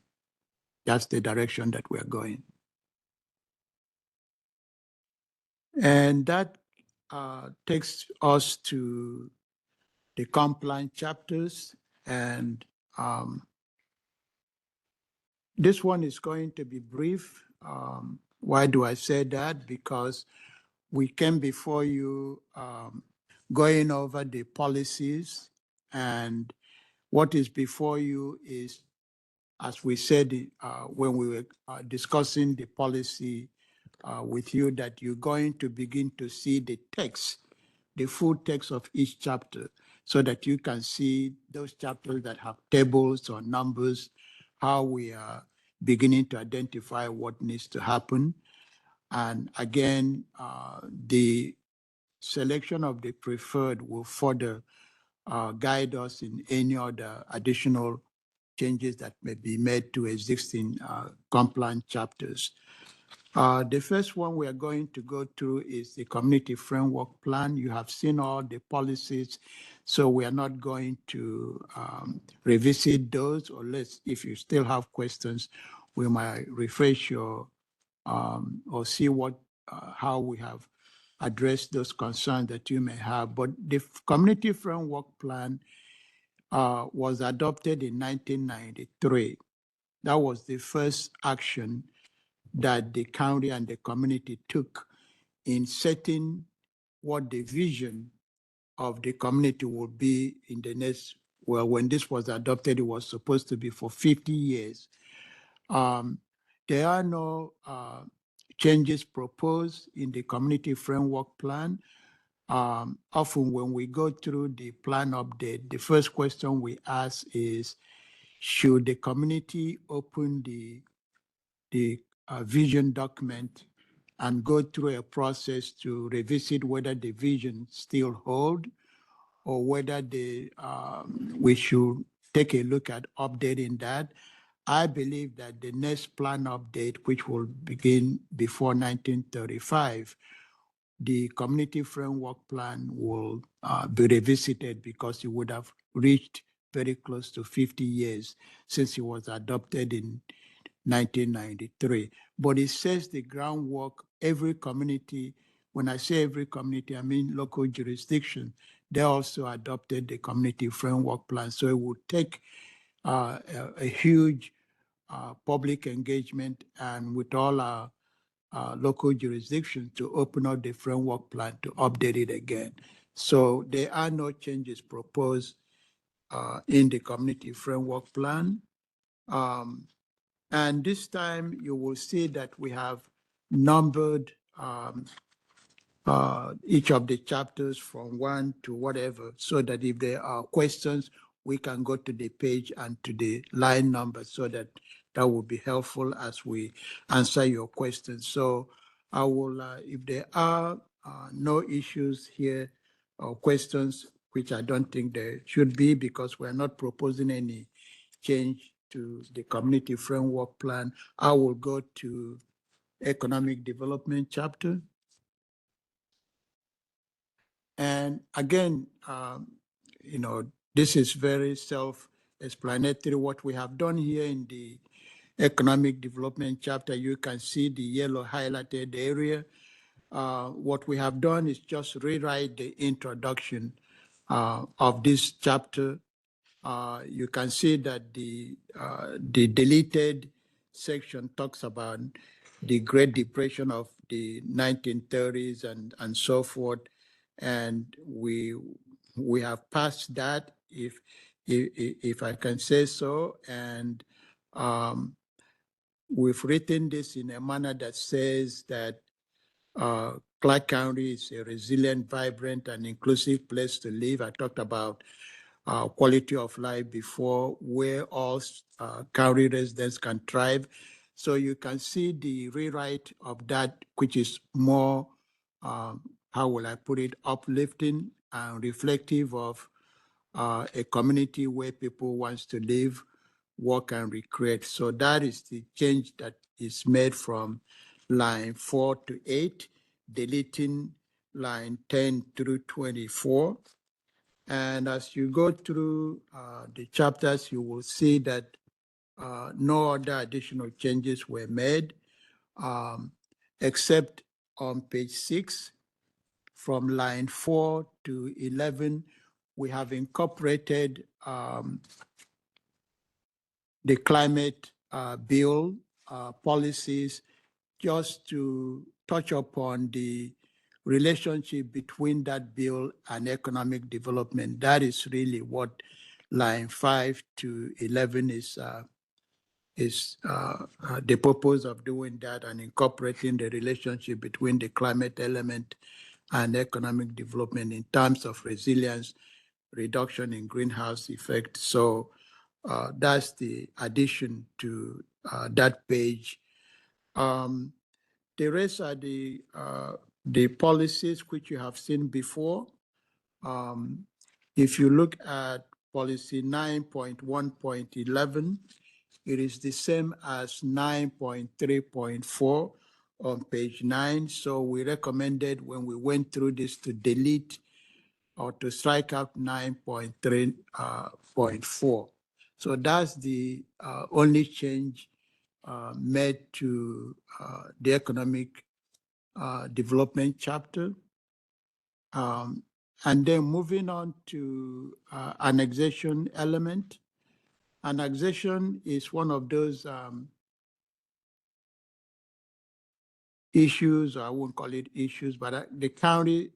that's the direction that we're going. And that takes us to the compliance chapters. And this one is going to be brief. Why do I say that? Because we came before you going over the policies, and what is before you is, as we said when we were discussing the policy with you, that you're going to begin to see the text, the full text of each chapter, so that you can see those chapters that have tables or numbers, how we are beginning to identify what needs to happen. And again, the selection of the preferred will further guide us in any other additional changes that may be made to existing compliance chapters. The first one we are going to go through is the community framework plan. You have seen all the policies, so we are not going to revisit those, unless if you still have questions, we might refresh your or see how we have addressed those concerns that you may have. But the community framework plan was adopted in 1993. That was the first action that the county and the community took in setting what the vision of the community would be in the next, well, when this was adopted, it was supposed to be for 50 years. There are no changes proposed in the community framework plan. Often when we go through the plan update, the first question we ask is, should the community open the vision document and go through a process to revisit whether the vision still hold, or whether we should take a look at updating that. I believe that the next plan update, which will begin before 1935, the community framework plan will be revisited because it would have reached very close to 50 years since it was adopted in 1993. But it says the groundwork, every community, when I say every community, I mean local jurisdiction, they also adopted the community framework plan. So it would take a huge public engagement and with all our local jurisdictions to open up the framework plan to update it again. So there are no changes proposed in the community framework plan. And this time you will see that we have numbered each of the chapters from 1 to whatever, so that if there are questions, we can go to the page and to the line number, so that will be helpful as we answer your questions. So I will, if there are no issues here or questions, which I don't think there should be because we're not proposing any change to the community framework plan, I will go to economic development chapter. And again, this is very self-explanatory. What we have done here in the economic development chapter, you can see the yellow highlighted area. What we have done is just rewrite the introduction of this chapter. You can see that the deleted section talks about the Great Depression of the 1930s and so forth, and we have passed that, if I can say so, and we've written this in a manner that says that Clark County is a resilient, vibrant, and inclusive place to live. I talked about quality of life before, where all county residents can thrive. So you can see the rewrite of that, which is more, how will I put it, uplifting and reflective of a community where people want to live, work, and recreate. So that is the change that is made from line 4 to 8, deleting line 10 through 24. And as you go through the chapters, you will see that no other additional changes were made, except on page 6, from line 4 to 11, we have incorporated the climate bill policies just to touch upon the relationship between that bill and economic development. That is really what line 5 to 11 is the purpose of doing that, and incorporating the relationship between the climate element and economic development in terms of resilience, reduction in greenhouse effect. So that's the addition to that page. The rest are the policies which you have seen before. If you look at policy 9.1.11, it is the same as 9.3.4 on page 9. So we recommended when we went through this to delete or to strike out 9.3.4. So that's the only change made to the economic development chapter. And then moving on to annexation element. Annexation is one of those issues, or I won't call it issues, but the county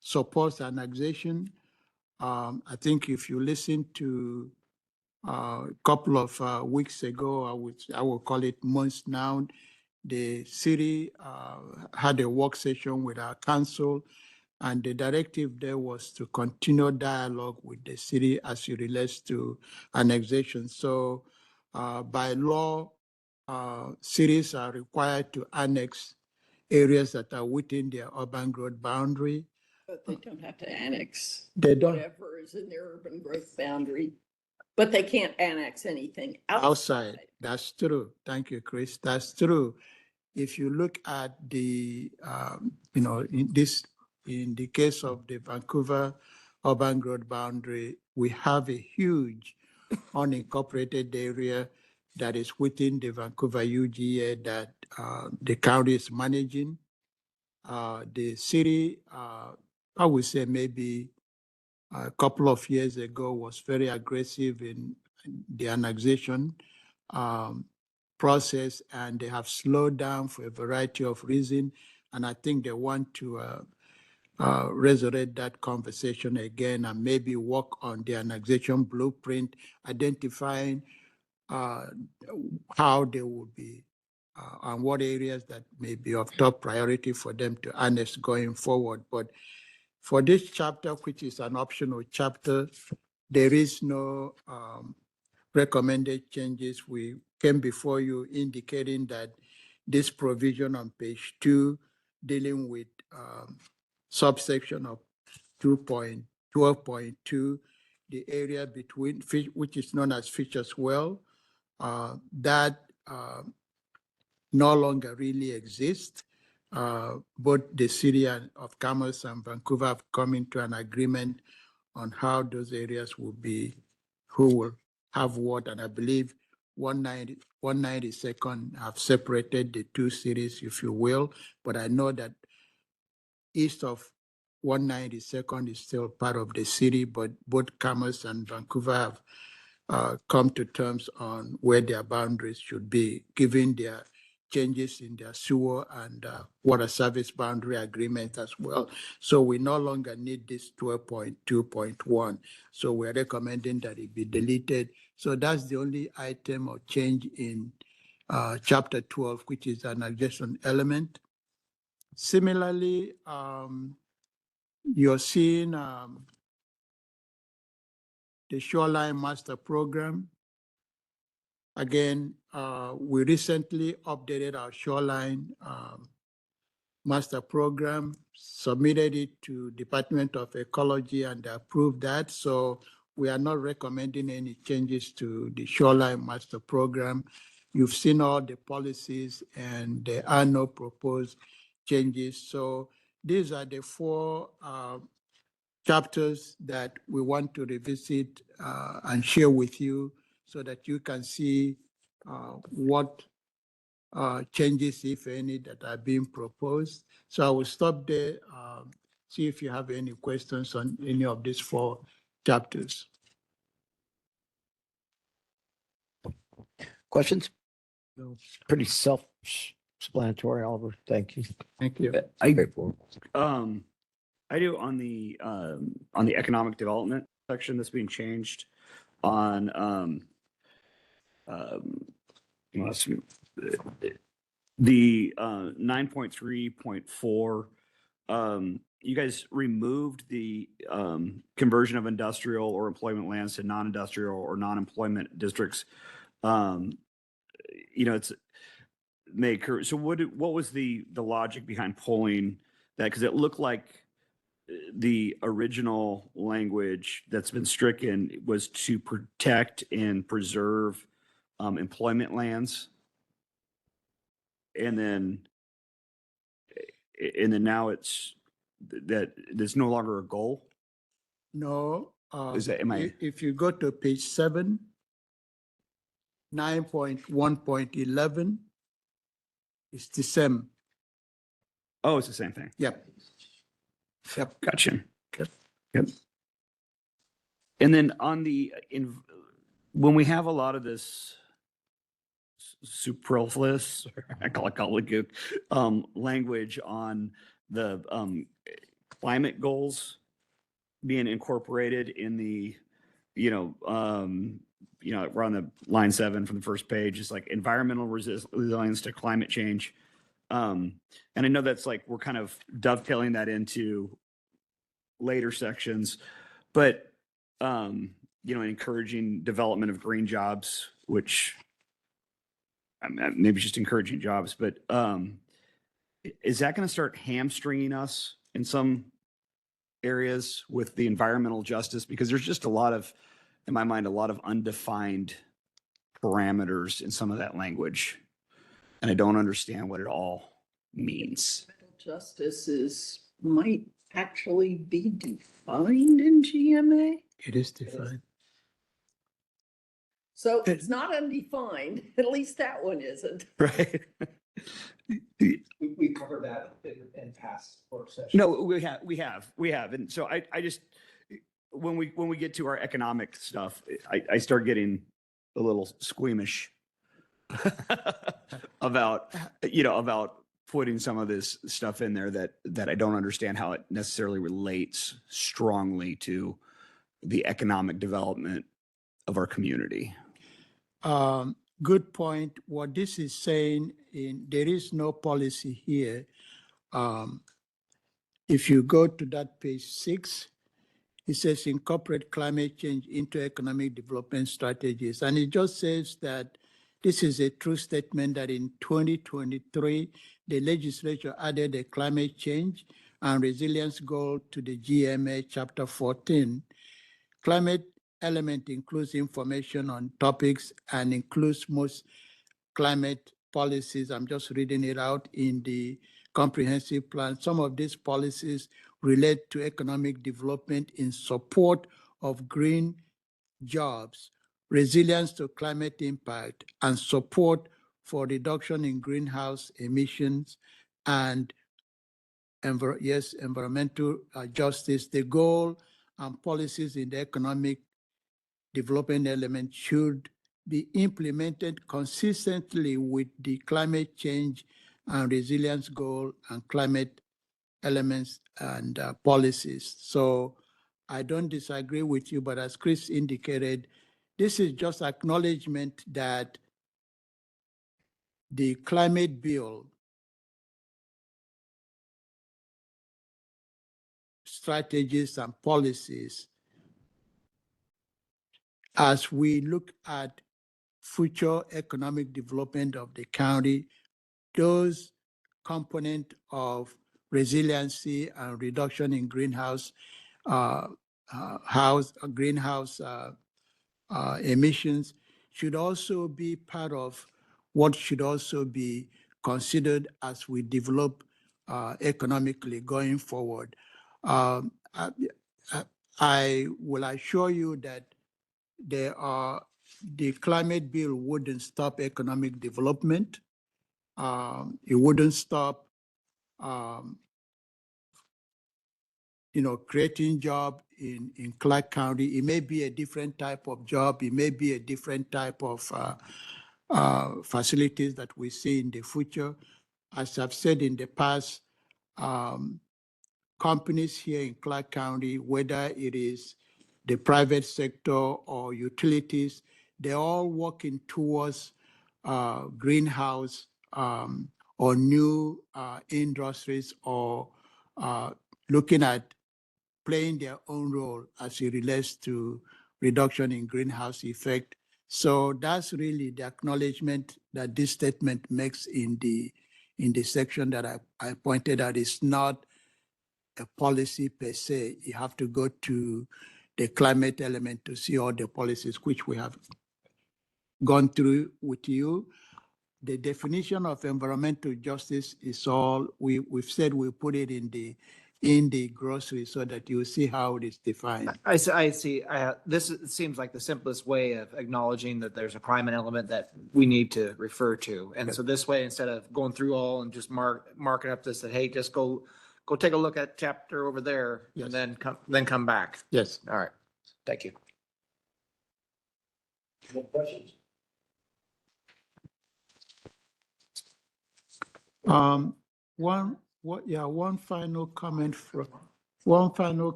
supports annexation. I think if you listen to a couple of weeks ago, I will call it months now, the city had a work session with our council And the directive there was to continue dialogue with the city as it relates to annexation. So by law, cities are required to annex areas that are within their urban growth boundary. But they don't have to annex They don't whatever is in their urban growth boundary. But they can't annex anything outside. That's true. Thank you, Chris. That's true. If you look at the, in the case of the Vancouver urban growth boundary, we have a huge unincorporated area that is within the Vancouver UGA that the county is managing. The city, I would say maybe a couple of years ago, was very aggressive in the annexation process, and they have slowed down for a variety of reasons. And I think they want to resurrect that conversation again and maybe work on the annexation blueprint, identifying how they will be and what areas that may be of top priority for them to annex going forward. But for this chapter, which is an optional chapter, there is no recommended changes. We came before you indicating that this provision on page 2 dealing with subsection of 2.12.2, the area between, which is known as Fisher's Well, that no longer really exists. Both the city of Commerce and Vancouver have come into an agreement on how those areas will be, who will have what, and I believe 192nd have separated the two cities, if you will, but I know that east of 192nd is still part of the city, but both Commerce and Vancouver have come to terms on where their boundaries should be, given their changes in their sewer and water service boundary agreement as well. So we no longer need this 12.2.1. So we're recommending that it be deleted. So that's the only item of change in chapter 12, which is an adjacent element. Similarly, you're seeing the Shoreline Master Program. Again, we recently updated our Shoreline Master Program, submitted it to Department of Ecology, and they approved that. So we are not recommending any changes to the Shoreline Master Program. You've seen all the policies, and there are no proposed changes. So these are the 4 chapters that we want to revisit and share with you so that you can see what changes, if any, that are being proposed. So I will stop there, see if you have any questions on any of these 4 chapters. Questions? No. Pretty self-explanatory, Oliver. Thank you. Thank you. Straightforward. I do on the economic development section that's being changed on the 9.3.4. You guys removed the conversion of industrial or employment lands to non-industrial or non-employment districts. It's so what was the logic behind pulling that? Because it looked like the original language that's been stricken was to protect and preserve employment lands. And then now it's that there's no longer a goal. No. Is that, if you go to page 7, 9.1.11, it's the same. Oh, it's the same thing. Yep. Yep. Gotcha. Yep. Yep. And then on when we have a lot of this superfluous, I call it good, language on the climate goals being incorporated in the, we're on the line 7 from the first page. It's like environmental resilience to climate change. And I know that's like, we're kind of dovetailing that into later sections, but, encouraging development of green jobs, which maybe just encouraging jobs, but, is that going to start hamstringing us in some areas with the environmental justice? Because there's just in my mind, a lot of undefined parameters in some of that language. And I don't understand what it all means. Justice might actually be defined in GMA. It is defined. So it's not undefined, at least that one isn't. Right. We covered that in past work sessions. No, we have. And so I just, when we get to our economic stuff, I start getting a little squeamish about putting some of this stuff in there that I don't understand how it necessarily relates strongly to the economic development of our community. Good point. What this is saying, there is no policy here. If you go to that page 6, it says incorporate climate change into economic development strategies. And it just says that this is a true statement that in 2023, the legislature added a climate change and resilience goal to the GMA Chapter 14. Climate element includes information on topics and includes most climate policies. I'm just reading it out in the comprehensive plan. Some of these policies relate to economic development in support of green jobs, resilience to climate impact, and support for reduction in greenhouse emissions and environmental justice. The goal and policies in the economic development element should be implemented consistently with the climate change and resilience goal and climate elements and policies. So I don't disagree with you, but as Chris indicated, this is just acknowledgement that the climate bill strategies and policies, as we look at future economic development of the county, those component of resiliency and reduction in greenhouse emissions should also be part of what should also be considered as we develop economically going forward. I, I will assure you that the climate bill wouldn't stop economic development. It wouldn't stop, creating job in Clark County. It may be a different type of job. It may be a different type of facilities that we see in the future. As I've said in the past, companies here in Clark County, whether it is the private sector or utilities, they're all working towards greenhouse or new industries or looking at playing their own role as it relates to reduction in greenhouse effect. So that's really the acknowledgement that this statement makes in the section that I pointed out. It's not a policy per se. You have to go to the climate element to see all the policies which we have gone through with you. The definition of environmental justice is all, we've said we put it in the grocery so that you see how it is defined. I see. This seems like the simplest way of acknowledging that there's a climate element that we need to refer to. And so this way, instead of going through all and just mark it up, this, that, hey, just go take a look at chapter over there Yes. and then come back. Yes. All right. Thank you. No questions? One final comment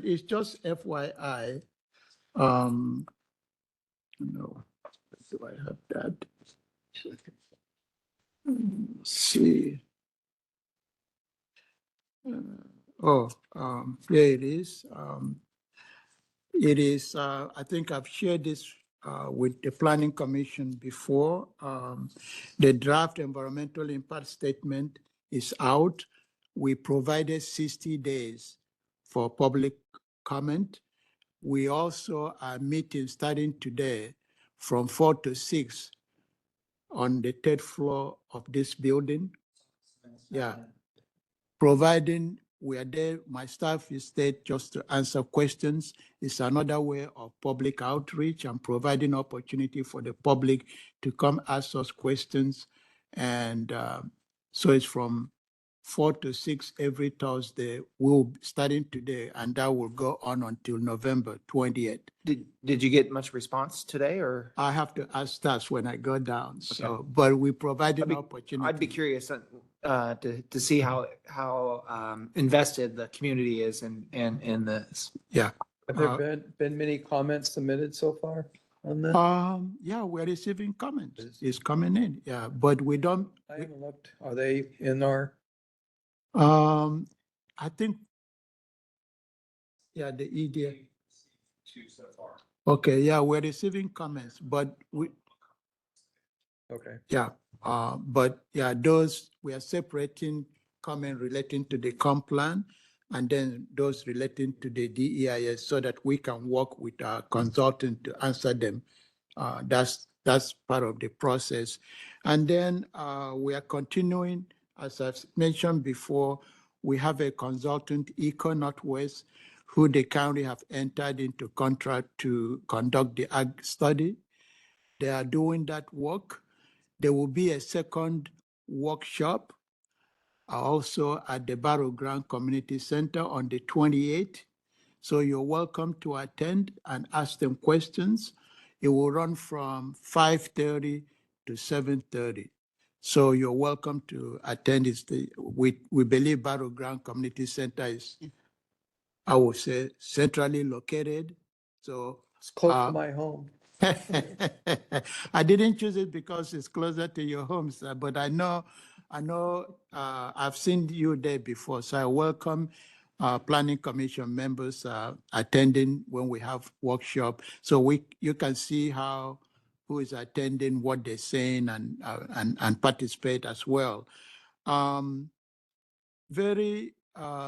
is just FYI. No, do I have that? Let's see. Oh, here it is. It is, I think I've shared this with the Planning Commission before. The draft environmental impact statement is out. We provided 60 days for public comment. We also are meeting starting today from 4 to 6 on the third floor of this building. Yeah. Providing we are there, my staff is there just to answer questions. It's another way of public outreach and providing opportunity for the public to come ask us questions. And so it's from 4 to 6 every Thursday. We'll be starting today, and that will go on until November 20th. Did you get much response today or? I have to ask that when I go down. So, but we provided an opportunity. I'd be curious to see how invested the community is in this. Yeah. Have there been many comments submitted so far on this? Yeah, we're receiving comments. It's coming in. Yeah, but we don't. I haven't looked. Are they in our? I think. Yeah, the EDA. Two so far. Okay, yeah, we're receiving comments, but we. Okay. Yeah, but yeah, those we are separating comment relating to the comp plan, and then those relating to the DEIS, so that we can work with our consultant to answer them. That's part of the process. And then we are continuing, as I've mentioned before, we have a consultant, Eco Northwest, who the county have entered into contract to conduct the ag study. They are doing that work. There will be a second workshop also at the Battleground Community Center on the 28th. So you're welcome to attend and ask them questions. It will run from 5:30 to 7:30. So you're welcome to attend. We believe Battleground Community Center is, I would say, centrally located. So It's close to my home. I didn't choose it because it's closer to your home, sir, but I know, I've seen you there before, so I welcome Planning Commission members attending when we have workshop, so you can see who is attending, what they're saying, and participate as well. Very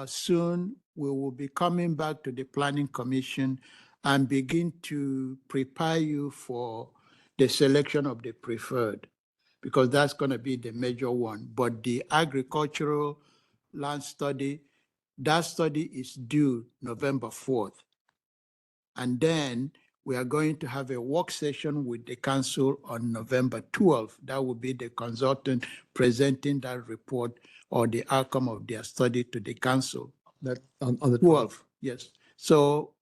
soon, we will be coming back to the Planning Commission and begin to prepare you for the selection of the preferred, because that's going to be the major one. But the agricultural land study, that study is due November 4th. And then we are going to have a work session with the council on November 12th. That will be the consultant presenting that report or the outcome of their study to the council. That on the 12th, yes. So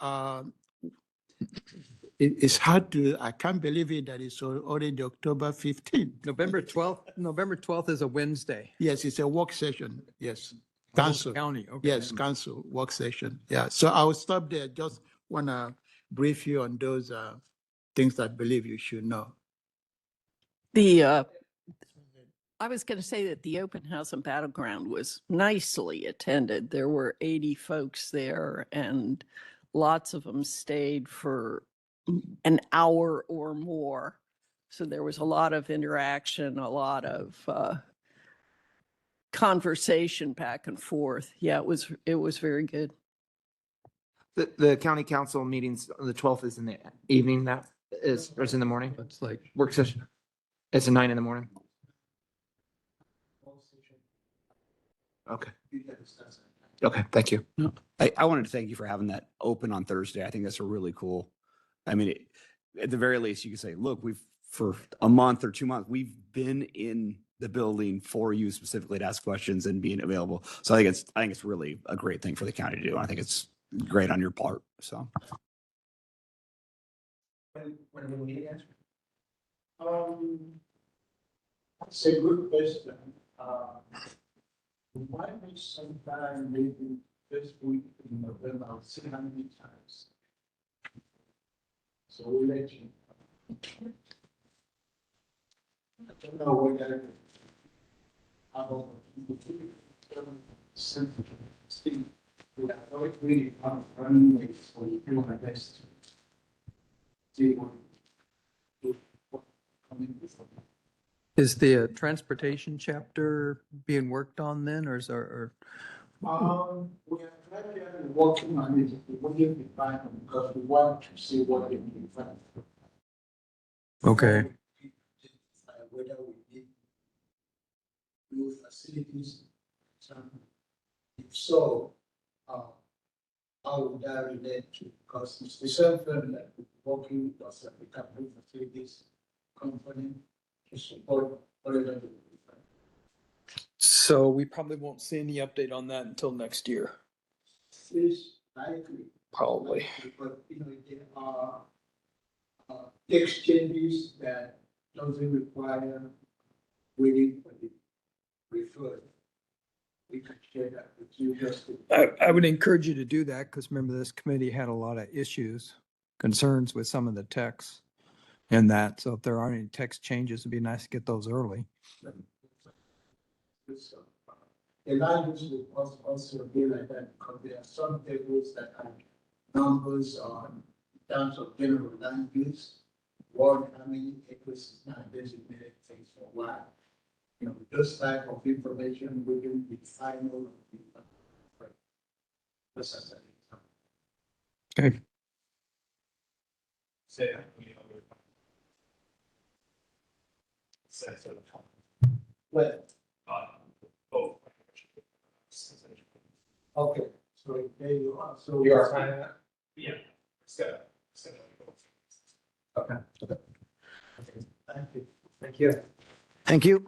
it's hard to, I can't believe it that it's already October 15th. November 12th. November 12th is a Wednesday. Yes, it's a work session, yes. Oh, Council. County, okay. Yes, council work session, yeah. So I'll stop there. Just want to brief you on those things that I believe you should know. I was going to say that the open house and Battleground was nicely attended. There were 80 folks there, and lots of them stayed for an hour or more. So there was a lot of interaction, a lot of conversation back and forth. Yeah, it was very good. The county council meetings on the 12th is in the evening, or it's in the morning? It's like, Work session. It's at 9 in the morning. Okay. Okay, thank you. I wanted to thank you for having that open on Thursday. I think that's a really cool. I mean, at the very least, you can say, look, for a month or 2 months, we've been in the building for you specifically to ask questions and being available. So I think it's really a great thing for the county to do. I think it's great on your part. So. When are we meeting next? That's a good question. We might be sometime maybe this week in November. I'll see how many times. So we'll let you. I don't know whether I will. We are not really running it, so we do our best to see what. Coming with. Is the transportation chapter being worked on then, or is there, or, We are currently working on it, we will be fine because we want to see what they can find. okay, Whether we need new facilities, some, if so, how would that relate to, because it's the same firm that we're working with us at the capital facilities company to support whatever. so we probably won't see any update on that until next year, Is likely. probably. But, you know, there are exchanges that doesn't require waiting for the referral. We can share that with you just to. I would encourage you to do that, because remember, this committee had a lot of issues, concerns with some of the texts and that, so if there aren't any text changes, it'd be nice to get those early. The language will also be like that, because there are some tables that have numbers on in terms of general language. What, how many acres is not designated things for a while. You know, this type of information within the final. This is it. Okay. Well. Okay, so there you are, so. You are signing that? Yeah. Okay. Thank you. Thank you. Thank you.